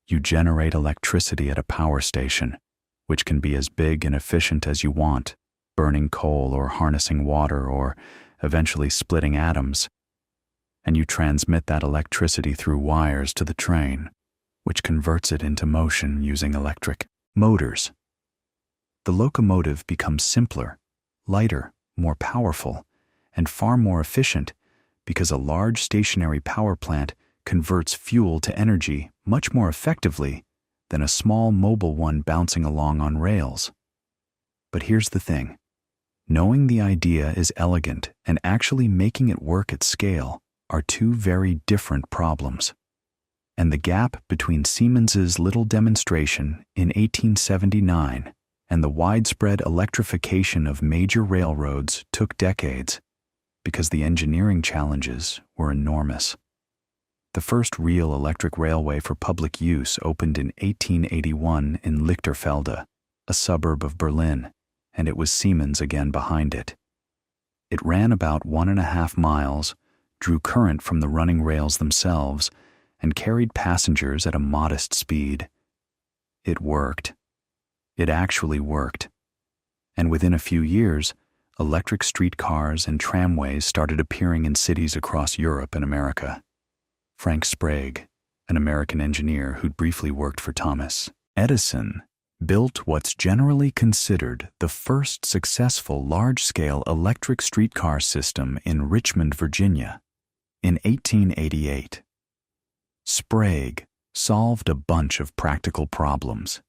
You generate electricity at a power station, which can be as big and efficient as you want, burning coal or harnessing water or eventually splitting atoms. And you transmit that electricity through wires to the train, which converts it into motion using electric motors. The locomotive becomes simpler, lighter, more powerful, and far more efficient because a large stationary power plant converts fuel to energy much more effectively than a small mobile one bouncing along on rails. But here's the thing. Knowing the idea is elegant and actually making it work at scale are two very different problems. And the gap between Siemens's little demonstration in 1879 and the widespread electrification of major railroads took decades, because the engineering challenges were enormous. The first real electric railway for public use opened in 1881 in Lichterfelde, a suburb of Berlin, and it was Siemens again behind it. It ran about 1.5 miles, drew current from the running rails themselves, and carried passengers at a modest speed. It worked. It actually worked. And within a few years, electric streetcars and tramways started appearing in cities across Europe and America. Frank Sprague, an American engineer who'd briefly worked for Thomas Edison, built what's generally considered the first successful large-scale electric streetcar system in Richmond, Virginia, in 1888. Sprague solved a bunch of practical problems.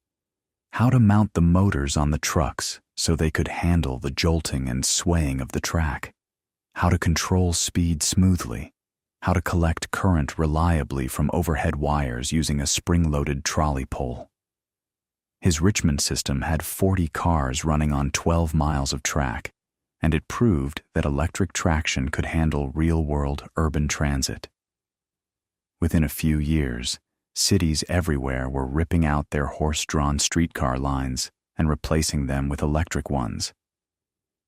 How to mount the motors on the trucks so they could handle the jolting and swaying of the track. How to control speed smoothly. How to collect current reliably from overhead wires using a spring-loaded trolley pole. His Richmond system had 40 cars running on 12 miles of track, and it proved that electric traction could handle real-world urban transit. Within a few years, cities everywhere were ripping out their horse-drawn streetcar lines and replacing them with electric ones.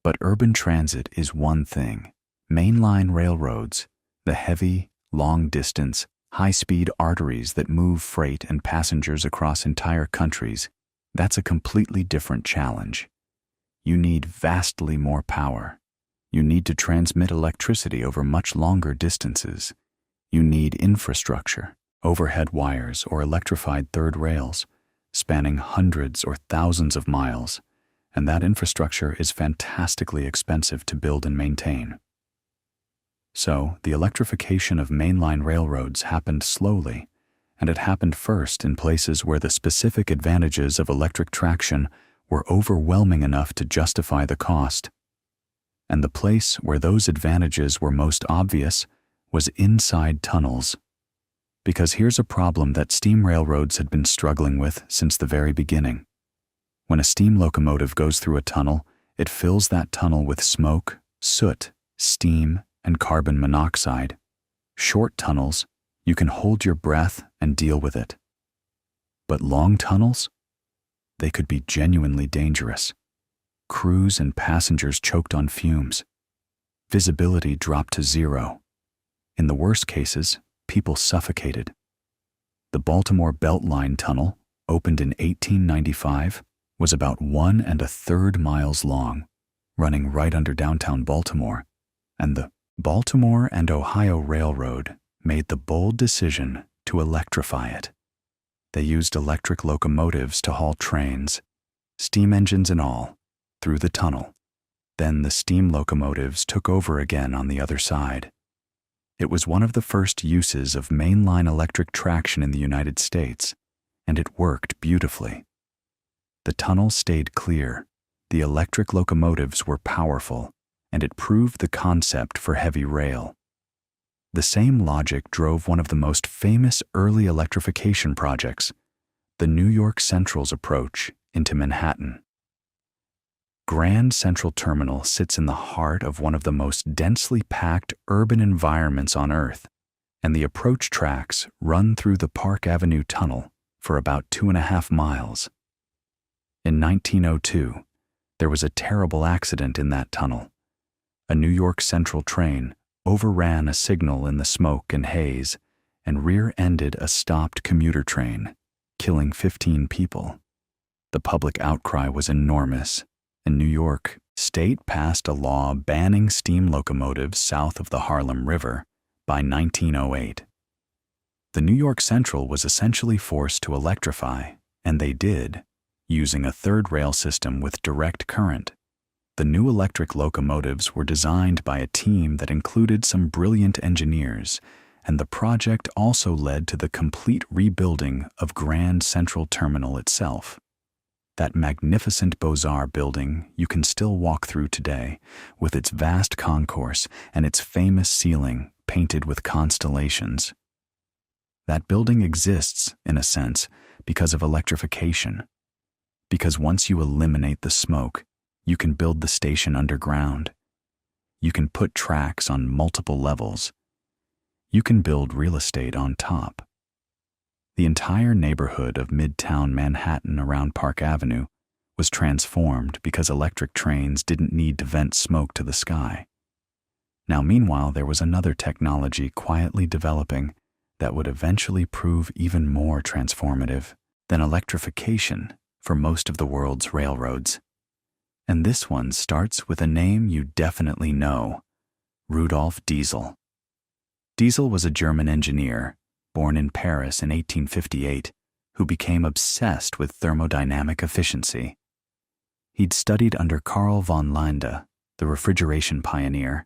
But urban transit is one thing. Mainline railroads, the heavy, long-distance, high-speed arteries that move freight and passengers across entire countries, that's a completely different challenge. You need vastly more power. You need to transmit electricity over much longer distances. You need infrastructure, overhead wires or electrified third rails, spanning hundreds or thousands of miles, and that infrastructure is fantastically expensive to build and maintain. So, the electrification of mainline railroads happened slowly, and it happened first in places where the specific advantages of electric traction were overwhelming enough to justify the cost. And the place where those advantages were most obvious was inside tunnels. Because here's a problem that steam railroads had been struggling with since the very beginning. When a steam locomotive goes through a tunnel, it fills that tunnel with smoke, soot, steam, and carbon monoxide. Short tunnels, you can hold your breath and deal with it. But long tunnels? They could be genuinely dangerous. Crews and passengers choked on fumes. Visibility dropped to zero. In the worst cases, people suffocated. The Baltimore Beltline Tunnel, opened in 1895, was about 1 1/3 miles long, running right under downtown Baltimore, and the Baltimore and Ohio Railroad made the bold decision to electrify it. They used electric locomotives to haul trains, steam engines and all, through the tunnel. Then the steam locomotives took over again on the other side. It was one of the first uses of mainline electric traction in the United States, and it worked beautifully. The tunnel stayed clear, the electric locomotives were powerful, and it proved the concept for heavy rail. The same logic drove one of the most famous early electrification projects, the New York Central's approach into Manhattan. Grand Central Terminal sits in the heart of one of the most densely packed urban environments on Earth, and the approach tracks run through the Park Avenue Tunnel for about 2.5 miles. In 1902, there was a terrible accident in that tunnel. A New York Central train overran a signal in the smoke and haze and rear-ended a stopped commuter train, killing 15 people. The public outcry was enormous, and New York State passed a law banning steam locomotives south of the Harlem River by 1908. The New York Central was essentially forced to electrify, and they did, using a third rail system with direct current. The new electric locomotives were designed by a team that included some brilliant engineers, and the project also led to the complete rebuilding of Grand Central Terminal itself. That magnificent Beaux-Arts building you can still walk through today, with its vast concourse and its famous ceiling painted with constellations. That building exists, in a sense, because of electrification. Because once you eliminate the smoke, you can build the station underground. You can put tracks on multiple levels. You can build real estate on top. The entire neighborhood of Midtown Manhattan around Park Avenue was transformed because electric trains didn't need to vent smoke to the sky. Now, meanwhile, there was another technology quietly developing that would eventually prove even more transformative than electrification for most of the world's railroads. And this one starts with a name you definitely know: Rudolf Diesel. Diesel was a German engineer, born in Paris in 1858, who became obsessed with thermodynamic efficiency. He'd studied under Carl von Linde, the refrigeration pioneer,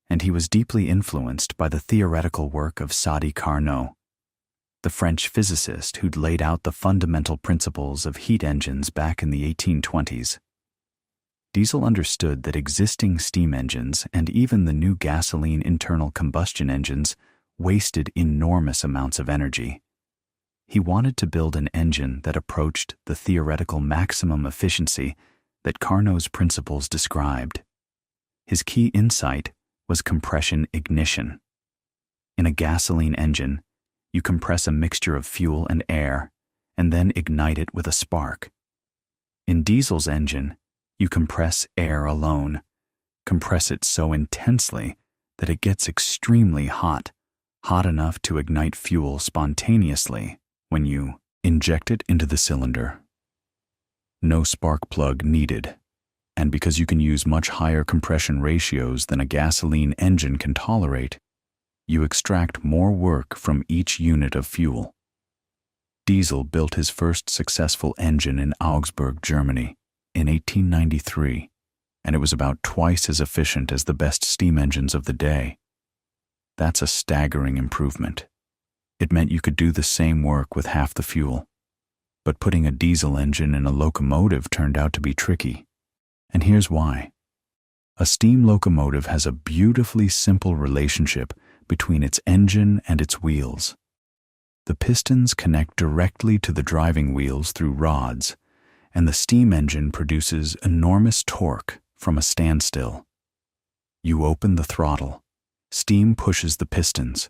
and he was deeply influenced by the theoretical work of Sadi Carnot, the French physicist who'd laid out the fundamental principles of heat engines back in the 1820s. Diesel understood that existing steam engines and even the new gasoline internal combustion engines wasted enormous amounts of energy. He wanted to build an engine that approached the theoretical maximum efficiency that Carnot's principles described. His key insight was compression ignition. In a gasoline engine, you compress a mixture of fuel and air and then ignite it with a spark. In Diesel's engine, you compress air alone, compress it so intensely that it gets extremely hot enough to ignite fuel spontaneously when you inject it into the cylinder. No spark plug needed, and because you can use much higher compression ratios than a gasoline engine can tolerate, you extract more work from each unit of fuel. Diesel built his first successful engine in Augsburg, Germany, in 1893, and it was about twice as efficient as the best steam engines of the day. That's a staggering improvement. It meant you could do the same work with half the fuel. But putting a diesel engine in a locomotive turned out to be tricky. And here's why. A steam locomotive has a beautifully simple relationship between its engine and its wheels. The pistons connect directly to the driving wheels through rods, and the steam engine produces enormous torque from a standstill. You open the throttle, steam pushes the pistons,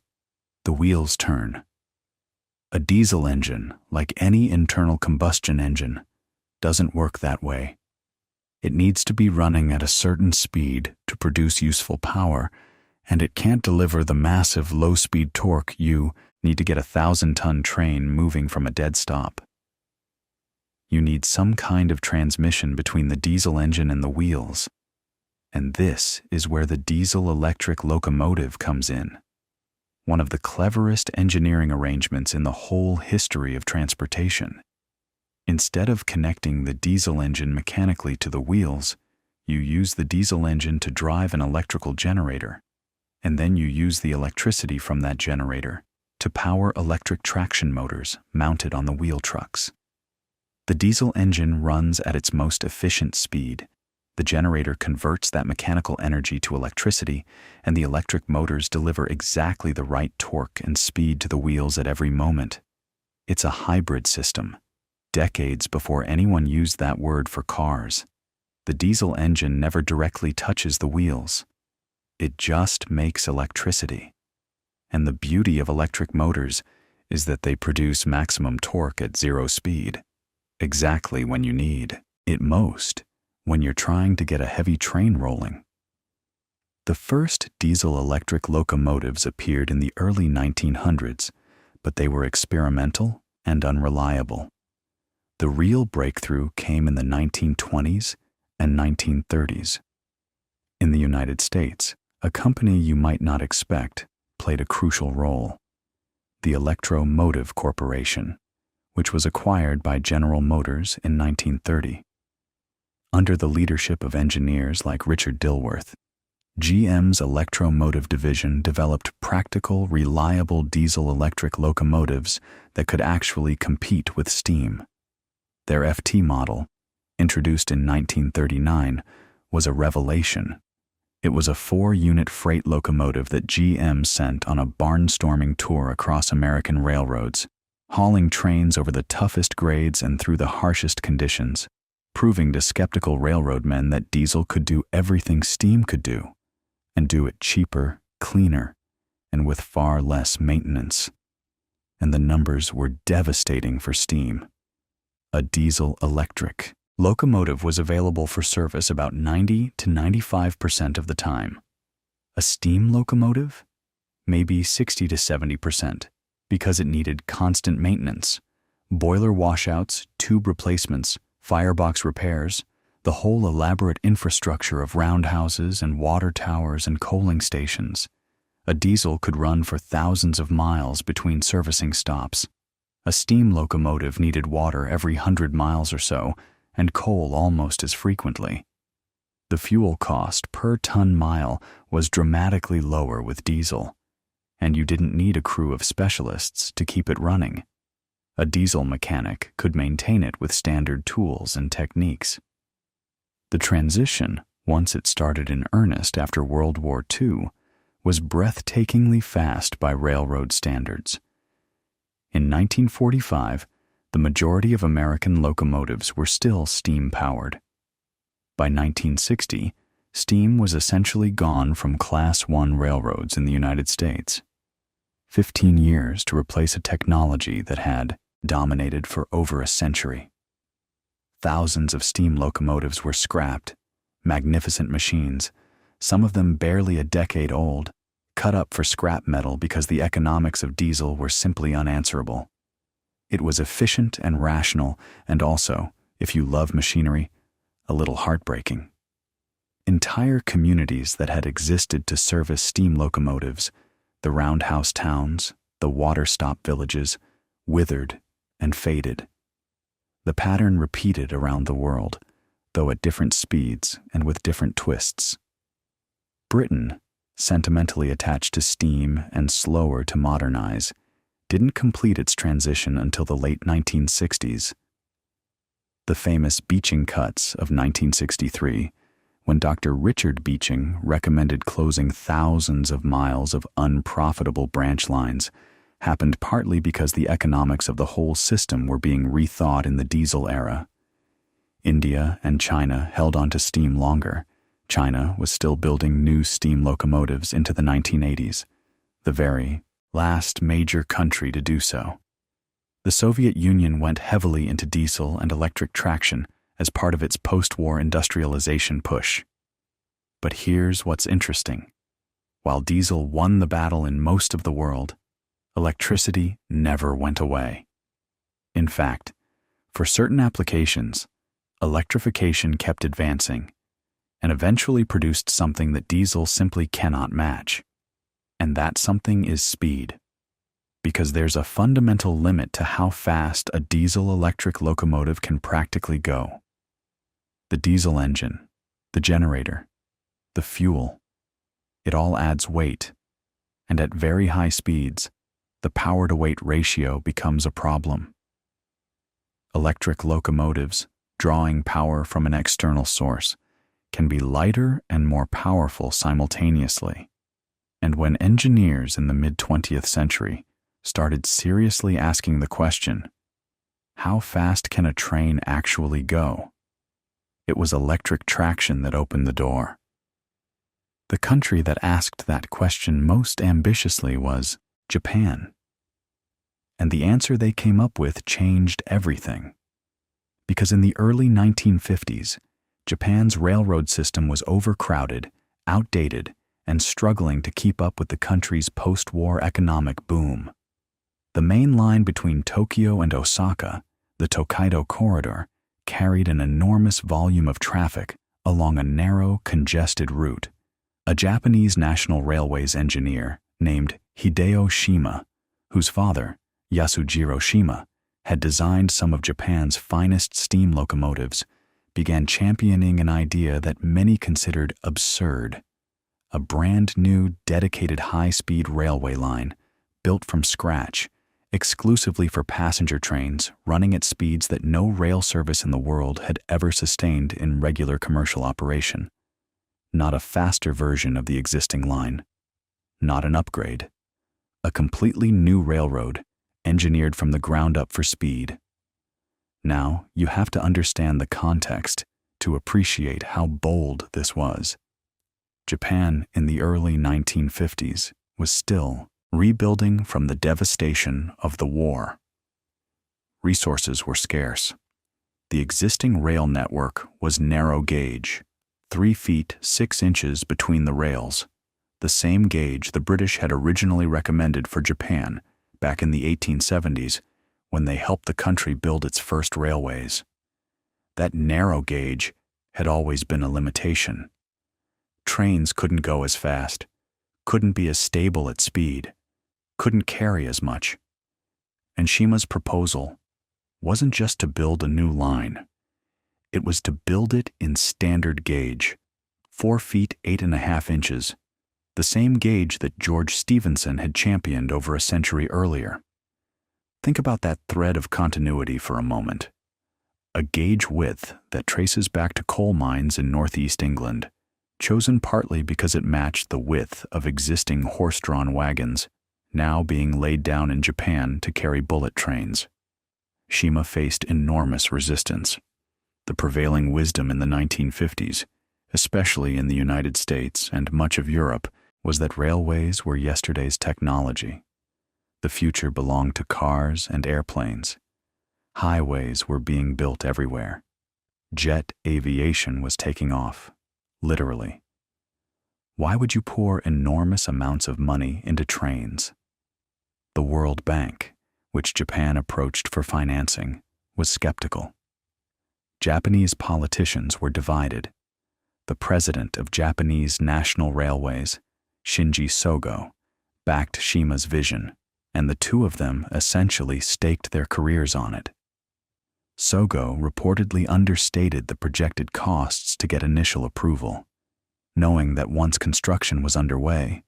the wheels turn. A diesel engine, like any internal combustion engine, doesn't work that way. It needs to be running at a certain speed to produce useful power, and it can't deliver the massive low-speed torque you need to get a 1,000-ton train moving from a dead stop. You need some kind of transmission between the diesel engine and the wheels. And this is where the diesel-electric locomotive comes in. One of the cleverest engineering arrangements in the whole history of transportation. Instead of connecting the diesel engine mechanically to the wheels, you use the diesel engine to drive an electrical generator, and then you use the electricity from that generator to power electric traction motors mounted on the wheel trucks. The diesel engine runs at its most efficient speed. The generator converts that mechanical energy to electricity, and the electric motors deliver exactly the right torque and speed to the wheels at every moment. It's a hybrid system, decades before anyone used that word for cars. The diesel engine never directly touches the wheels. It just makes electricity. And the beauty of electric motors is that they produce maximum torque at zero speed, exactly when you need it most, when you're trying to get a heavy train rolling. The first diesel-electric locomotives appeared in the early 1900s, but they were experimental and unreliable. The real breakthrough came in the 1920s and 1930s. In the United States, a company you might not expect played a crucial role: the Electromotive Corporation, which was acquired by General Motors in 1930. Under the leadership of engineers like Richard Dilworth, GM's Electromotive division developed practical, reliable diesel-electric locomotives that could actually compete with steam. Their FT model, introduced in 1939, was a revelation. It was a 4-unit freight locomotive that GM sent on a barnstorming tour across American railroads, hauling trains over the toughest grades and through the harshest conditions, proving to skeptical railroad men that diesel could do everything steam could do, and do it cheaper, cleaner, and with far less maintenance. And the numbers were devastating for steam. A diesel-electric locomotive was available for service about 90 to 95% of the time. A steam locomotive? Maybe 60 to 70%, because it needed constant maintenance, boiler washouts, tube replacements, firebox repairs, the whole elaborate infrastructure of roundhouses and water towers and coaling stations. A diesel could run for thousands of miles between servicing stops. A steam locomotive needed water every 100 miles or so, and coal almost as frequently. The fuel cost per ton-mile was dramatically lower with diesel, and you didn't need a crew of specialists to keep it running. A diesel mechanic could maintain it with standard tools and techniques. The transition, once it started in earnest after World War II, was breathtakingly fast by railroad standards. In 1945, the majority of American locomotives were still steam-powered. By 1960, steam was essentially gone from Class I railroads in the United States. 15 years to replace a technology that had dominated for over a century. Thousands of steam locomotives were scrapped, magnificent machines, some of them barely a decade old, cut up for scrap metal because the economics of diesel were simply unanswerable. It was efficient and rational, and also, if you love machinery, a little heartbreaking. Entire communities that had existed to service steam locomotives, the roundhouse towns, the water stop villages, withered and faded. The pattern repeated around the world, though at different speeds and with different twists. Britain, sentimentally attached to steam and slower to modernize, didn't complete its transition until the late 1960s. The famous Beeching cuts of 1963, when Dr. Richard Beeching recommended closing thousands of miles of unprofitable branch lines, happened partly because the economics of the whole system were being rethought in the diesel era. India and China held on to steam longer. China was still building new steam locomotives into the 1980s, the very last major country to do so. The Soviet Union went heavily into diesel and electric traction as part of its post-war industrialization push. But here's what's interesting. While diesel won the battle in most of the world, electricity never went away. In fact, for certain applications, electrification kept advancing and eventually produced something that diesel simply cannot match. And that something is speed. Because there's a fundamental limit to how fast a diesel-electric locomotive can practically go. The diesel engine, the generator, the fuel, it all adds weight, and at very high speeds, the power-to-weight ratio becomes a problem. Electric locomotives, drawing power from an external source, can be lighter and more powerful simultaneously. And when engineers in the mid-20th century started seriously asking the question, how fast can a train actually go? It was electric traction that opened the door. The country that asked that question most ambitiously was Japan. And the answer they came up with changed everything. Because in the early 1950s, Japan's railroad system was overcrowded, outdated, and struggling to keep up with the country's post-war economic boom. The main line between Tokyo and Osaka, the Tokaido Corridor, carried an enormous volume of traffic along a narrow, congested route. A Japanese National Railways engineer named Hideo Shima, whose father, Yasujiro Shima, had designed some of Japan's finest steam locomotives, began championing an idea that many considered absurd. A brand new, dedicated high-speed railway line, built from scratch, exclusively for passenger trains running at speeds that no rail service in the world had ever sustained in regular commercial operation. Not a faster version of the existing line. Not an upgrade. A completely new railroad, engineered from the ground up for speed. Now, you have to understand the context to appreciate how bold this was. Japan in the early 1950s was still rebuilding from the devastation of the war. Resources were scarce. The existing rail network was narrow gauge, 3 feet 6 inches between the rails, the same gauge the British had originally recommended for Japan back in the 1870s when they helped the country build its first railways. That narrow gauge had always been a limitation. Trains couldn't go as fast, couldn't be as stable at speed, couldn't carry as much. And Shima's proposal wasn't just to build a new line. It was to build it in standard gauge, 4 feet 8.5 inches, the same gauge that George Stephenson had championed over a century earlier. Think about that thread of continuity for a moment. A gauge width that traces back to coal mines in northeast England, chosen partly because it matched the width of existing horse-drawn wagons, now being laid down in Japan to carry bullet trains. Shima faced enormous resistance. The prevailing wisdom in the 1950s, especially in the United States and much of Europe, was that railways were yesterday's technology. The future belonged to cars and airplanes. Highways were being built everywhere. Jet aviation was taking off, literally. Why would you pour enormous amounts of money into trains? The World Bank, which Japan approached for financing, was skeptical. Japanese politicians were divided. The president of Japanese National Railways, Shinji Sogo, backed Shima's vision, and the two of them essentially staked their careers on it. Sogo reportedly understated the projected costs to get initial approval, knowing that once construction was underway,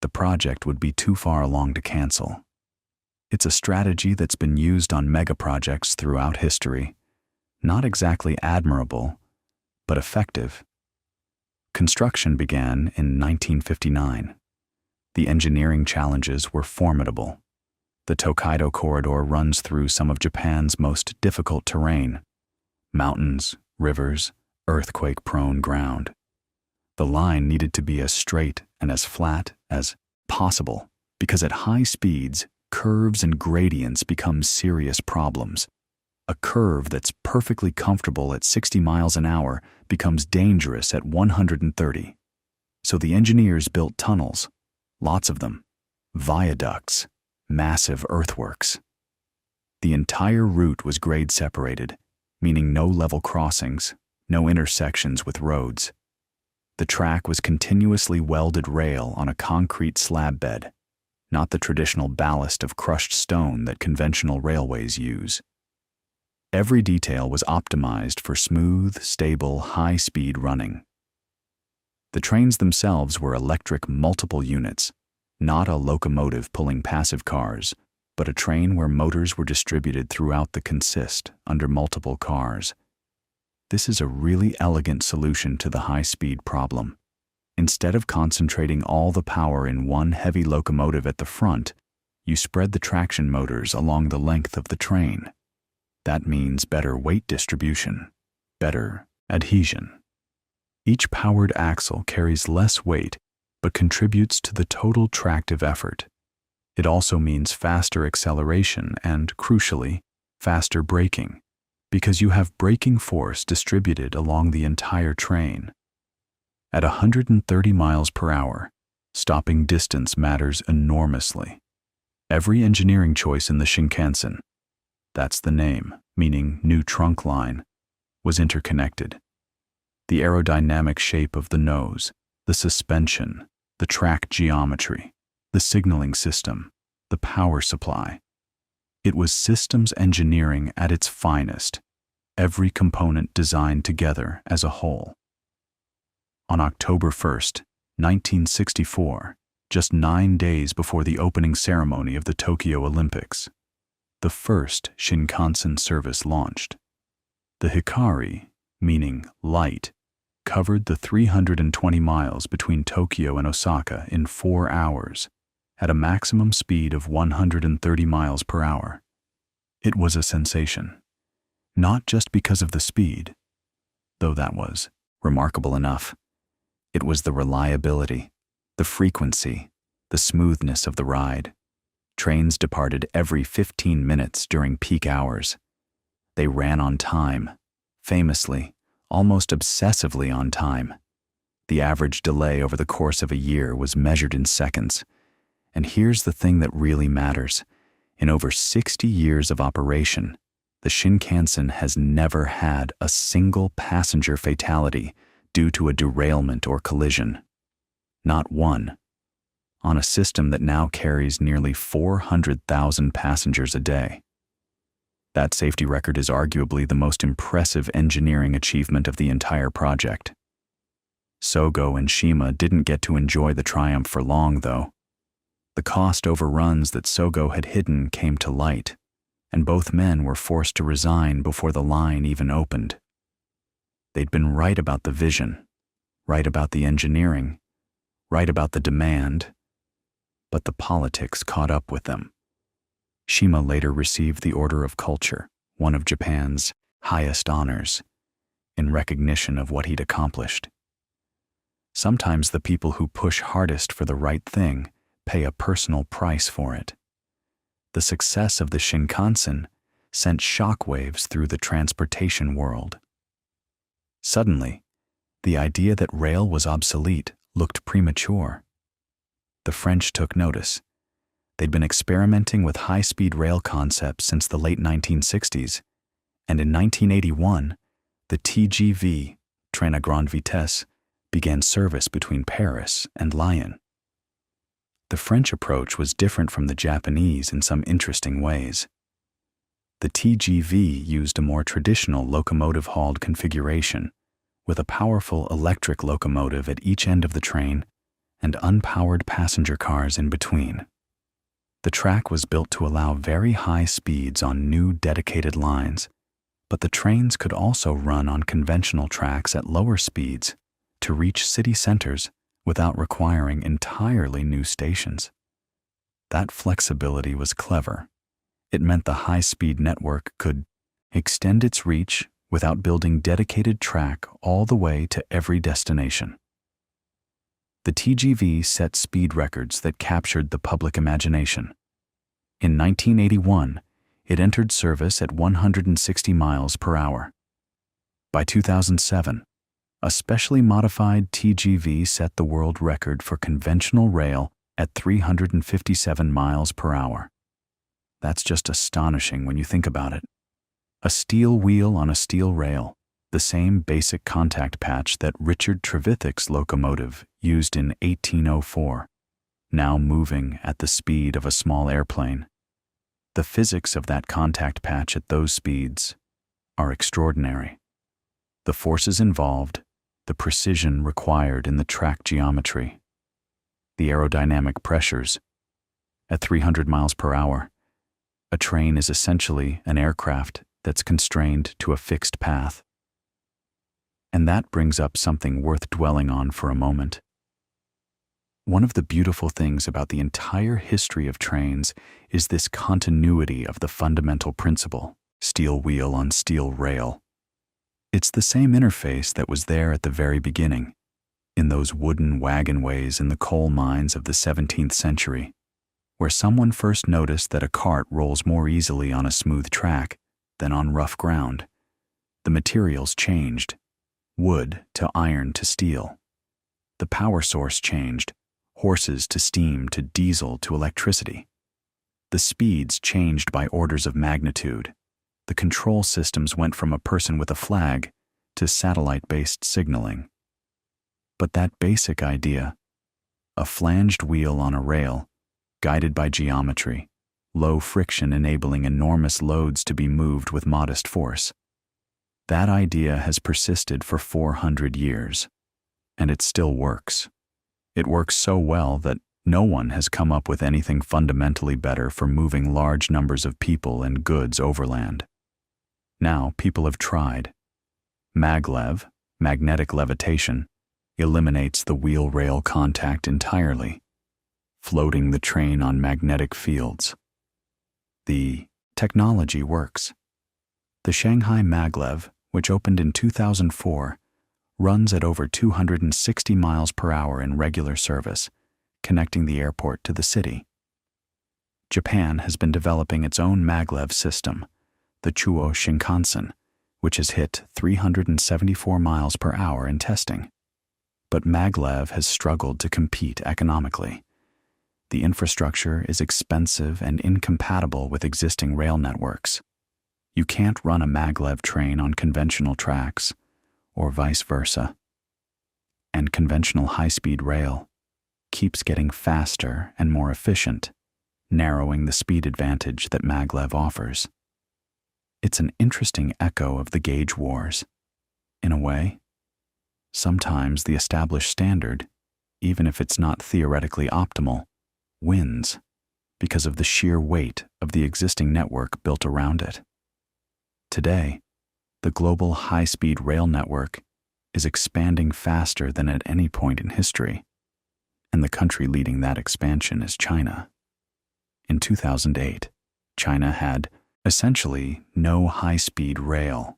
the project would be too far along to cancel. It's a strategy that's been used on megaprojects throughout history. Not exactly admirable, but effective. Construction began in 1959. The engineering challenges were formidable. The Tokaido Corridor runs through some of Japan's most difficult terrain: mountains, rivers, earthquake-prone ground. The line needed to be as straight and as flat as possible, because at high speeds, curves and gradients become serious problems. A curve that's perfectly comfortable at 60 miles an hour becomes dangerous at 130. So the engineers built tunnels, lots of them, viaducts, massive earthworks. The entire route was grade separated, meaning no level crossings, no intersections with roads. The track was continuously welded rail on a concrete slab bed, not the traditional ballast of crushed stone that conventional railways use. Every detail was optimized for smooth, stable, high-speed running. The trains themselves were electric multiple units, not a locomotive pulling passive cars, but a train where motors were distributed throughout the consist under multiple cars. This is a really elegant solution to the high-speed problem. Instead of concentrating all the power in one heavy locomotive at the front, you spread the traction motors along the length of the train. That means better weight distribution, better adhesion. Each powered axle carries less weight, but contributes to the total tractive effort. It also means faster acceleration and, crucially, faster braking, because you have braking force distributed along the entire train. At 130 miles per hour, stopping distance matters enormously. Every engineering choice in the Shinkansen, that's the name, meaning new trunk line, was interconnected. The aerodynamic shape of the nose, the suspension, the track geometry, the signaling system, the power supply. It was systems engineering at its finest, every component designed together as a whole. On October 1st, 1964, just 9 days before the opening ceremony of the Tokyo Olympics, the first Shinkansen service launched. The Hikari, meaning light, covered the 320 miles between Tokyo and Osaka in 4 hours, at a maximum speed of 130 miles per hour. It was a sensation, not just because of the speed, though that was remarkable enough. It was the reliability, the frequency, the smoothness of the ride. Trains departed every 15 minutes during peak hours. They ran on time, famously, almost obsessively on time. The average delay over the course of a year was measured in seconds. And here's the thing that really matters. In over 60 years of operation, the Shinkansen has never had a single passenger fatality due to a derailment or collision. Not one. On a system that now carries nearly 400,000 passengers a day. That safety record is arguably the most impressive engineering achievement of the entire project. Sogo and Shima didn't get to enjoy the triumph for long, though. The cost overruns that Sogo had hidden came to light, and both men were forced to resign before the line even opened. They'd been right about the vision, right about the engineering, right about the demand, but the politics caught up with them. Shima later received the Order of Culture, one of Japan's highest honors, in recognition of what he'd accomplished. Sometimes the people who push hardest for the right thing pay a personal price for it. The success of the Shinkansen sent shockwaves through the transportation world. Suddenly, the idea that rail was obsolete looked premature. The French took notice. They'd been experimenting with high-speed rail concepts since the late 1960s, and in 1981, the TGV, Train à Grande Vitesse, began service between Paris and Lyon. The French approach was different from the Japanese in some interesting ways. The TGV used a more traditional locomotive-hauled configuration, with a powerful electric locomotive at each end of the train and unpowered passenger cars in between. The track was built to allow very high speeds on new dedicated lines, but the trains could also run on conventional tracks at lower speeds to reach city centers without requiring entirely new stations. That flexibility was clever. It meant the high-speed network could extend its reach without building dedicated track all the way to every destination. The TGV set speed records that captured the public imagination. In 1981, it entered service at 160 miles per hour. By 2007, a specially modified TGV set the world record for conventional rail at 357 miles per hour. That's just astonishing when you think about it. A steel wheel on a steel rail, the same basic contact patch that Richard Trevithick's locomotive used in 1804, now moving at the speed of a small airplane. The physics of that contact patch at those speeds are extraordinary. The forces involved, the precision required in the track geometry, the aerodynamic pressures. At 300 miles per hour, a train is essentially an aircraft that's constrained to a fixed path. And that brings up something worth dwelling on for a moment. One of the beautiful things about the entire history of trains is this continuity of the fundamental principle, steel wheel on steel rail. It's the same interface that was there at the very beginning, in those wooden wagonways in the coal mines of the 17th century, where someone first noticed that a cart rolls more easily on a smooth track than on rough ground. The materials changed, wood to iron to steel. The power source changed, horses to steam to diesel to electricity. The speeds changed by orders of magnitude. The control systems went from a person with a flag to satellite-based signaling. But that basic idea, a flanged wheel on a rail, guided by geometry, low friction enabling enormous loads to be moved with modest force. That idea has persisted for 400 years, and it still works. It works so well that no one has come up with anything fundamentally better for moving large numbers of people and goods overland. Now people have tried. Maglev, Magnetic levitation eliminates the wheel-rail contact entirely, floating the train on magnetic fields. The technology works. The Shanghai Maglev, which opened in 2004, runs at over 260 miles per hour in regular service, connecting the airport to the city. Japan has been developing its own maglev system, the Chuo Shinkansen, which has hit 374 miles per hour in testing. But maglev has struggled to compete economically. The infrastructure is expensive and incompatible with existing rail networks. You can't run a maglev train on conventional tracks, or vice versa. And conventional high-speed rail keeps getting faster and more efficient, narrowing the speed advantage that maglev offers. It's an interesting echo of the gauge wars. In a way, sometimes the established standard, even if it's not theoretically optimal, wins because of the sheer weight of the existing network built around it. Today, the global high-speed rail network is expanding faster than at any point in history, and the country leading that expansion is China. In 2008, China had essentially no high-speed rail.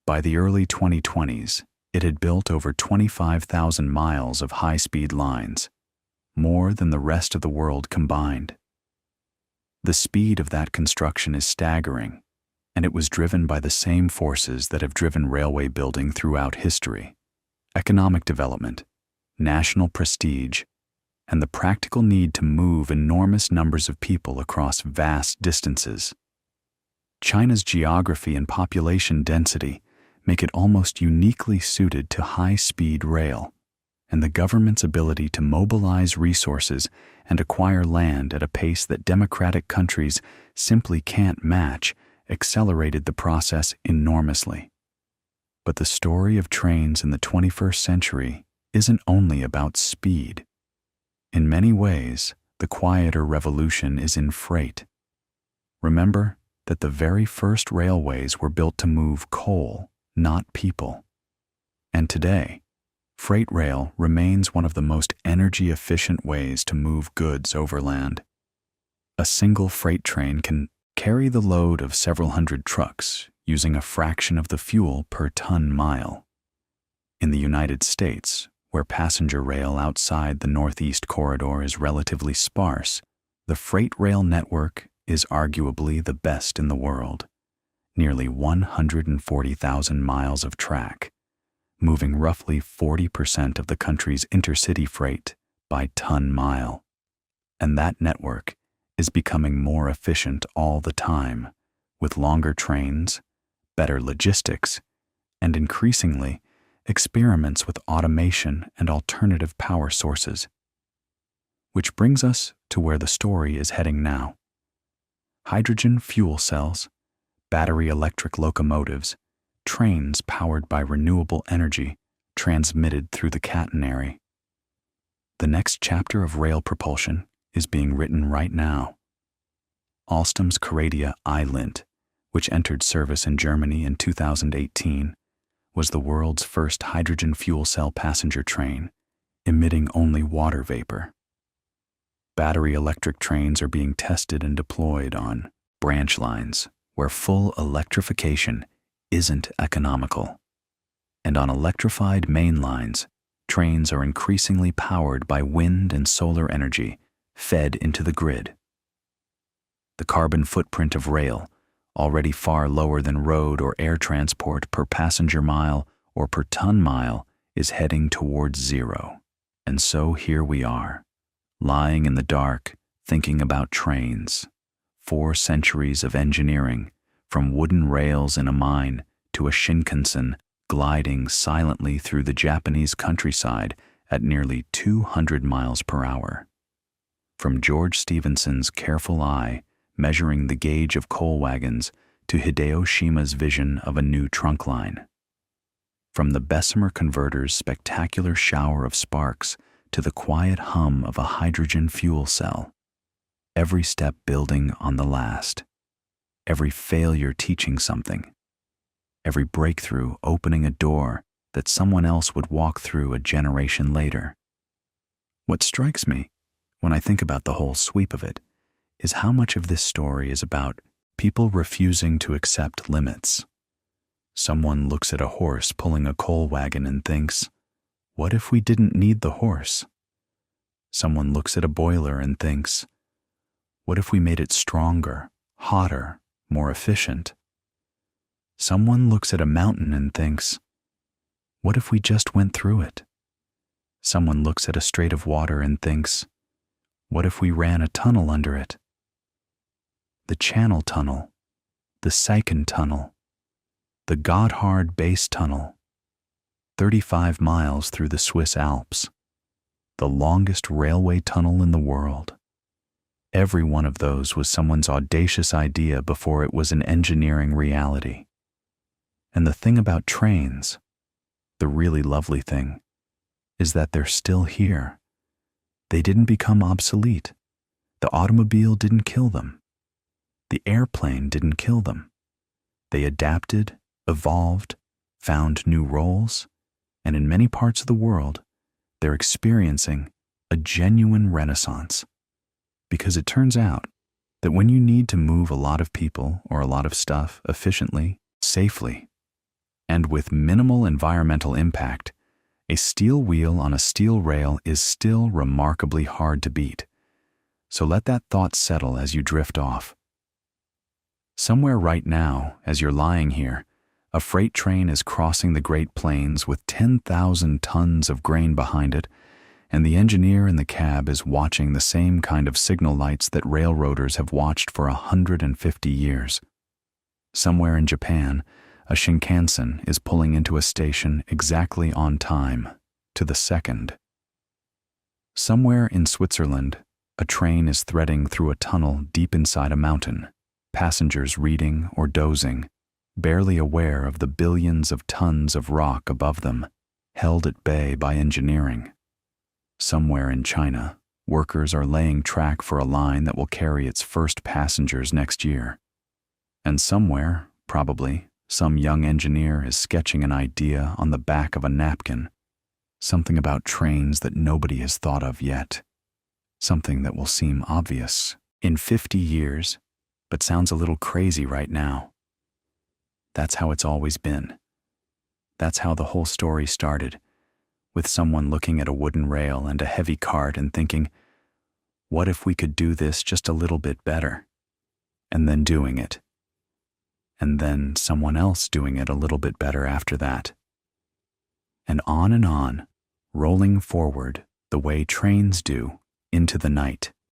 By the early 2020s, it had built over 25,000 miles of high-speed lines, more than the rest of the world combined. The speed of that construction is staggering, and it was driven by the same forces that have driven railway building throughout history: economic development, national prestige, and the practical need to move enormous numbers of people across vast distances. China's geography and population density make it almost uniquely suited to high-speed rail, and the government's ability to mobilize resources and acquire land at a pace that democratic countries simply can't match accelerated the process enormously. But the story of trains in the 21st century isn't only about speed. In many ways, the quieter revolution is in freight. Remember that the very first railways were built to move coal, not people. And today, freight rail remains one of the most energy-efficient ways to move goods overland. A single freight train can carry the load of several hundred trucks using a fraction of the fuel per ton-mile. In the United States, where passenger rail outside the Northeast Corridor is relatively sparse, the freight rail network is arguably the best in the world. Nearly 140,000 miles of track, moving roughly 40% of the country's intercity freight by ton-mile. And that network is becoming more efficient all the time, with longer trains, better logistics, and increasingly, experiments with automation and alternative power sources. Which brings us to where the story is heading now. Hydrogen fuel cells, battery electric locomotives, trains powered by renewable energy transmitted through the catenary. The next chapter of rail propulsion is being written right now. Alstom's Coradia I-Lint, which entered service in Germany in 2018, was the world's first hydrogen fuel cell passenger train, emitting only water vapor. Battery electric trains are being tested and deployed on branch lines where full electrification isn't economical. And on electrified main lines, trains are increasingly powered by wind and solar energy fed into the grid. The carbon footprint of rail, already far lower than road or air transport per passenger mile or per ton mile, is heading towards zero. And so here we are, lying in the dark, thinking about trains. 4 centuries of engineering, from wooden rails in a mine to a Shinkansen gliding silently through the Japanese countryside at nearly 200 miles per hour. From George Stephenson's careful eye measuring the gauge of coal wagons to Hideo Shima's vision of a new trunk line. From the Bessemer converter's spectacular shower of sparks to the quiet hum of a hydrogen fuel cell, every step building on the last, every failure teaching something. every breakthrough opening a door that someone else would walk through a generation later. What strikes me, when I think about the whole sweep of it, is how much of this story is about people refusing to accept limits. Someone looks at a horse pulling a coal wagon and thinks, what if we didn't need the horse? Someone looks at a boiler and thinks, what if we made it stronger, hotter, more efficient? Someone looks at a mountain and thinks, what if we just went through it? Someone looks at a strait of water and thinks, what if we ran a tunnel under it? The Channel Tunnel, the Seiken Tunnel, the Gotthard Base Tunnel, 35 miles through the Swiss Alps, the longest railway tunnel in the world. Every one of those was someone's audacious idea before it was an engineering reality. And the thing about trains, the really lovely thing, is that they're still here. They didn't become obsolete. The automobile didn't kill them. The airplane didn't kill them. They adapted, evolved, found new roles, and in many parts of the world, they're experiencing a genuine renaissance. Because it turns out that when you need to move a lot of people or a lot of stuff efficiently, safely, and with minimal environmental impact, a steel wheel on a steel rail is still remarkably hard to beat. So let that thought settle as you drift off. Somewhere right now, as you're lying here, a freight train is crossing the Great Plains with 10,000 tons of grain behind it, and the engineer in the cab is watching the same kind of signal lights that railroaders have watched for 150 years. Somewhere in Japan, a Shinkansen is pulling into a station exactly on time, to the second. Somewhere in Switzerland, a train is threading through a tunnel deep inside a mountain, passengers reading or dozing, barely aware of the billions of tons of rock above them, held at bay by engineering. Somewhere in China, workers are laying track for a line that will carry its first passengers next year. And somewhere, probably, some young engineer is sketching an idea on the back of a napkin, something about trains that nobody has thought of yet, something that will seem obvious in 50 years, but sounds a little crazy right now. That's how it's always been. That's how the whole story started, with someone looking at a wooden rail and a heavy cart and thinking, what if we could do this just a little bit better? And then doing it. And then someone else doing it a little bit better after that. And on, rolling forward the way trains do into the night.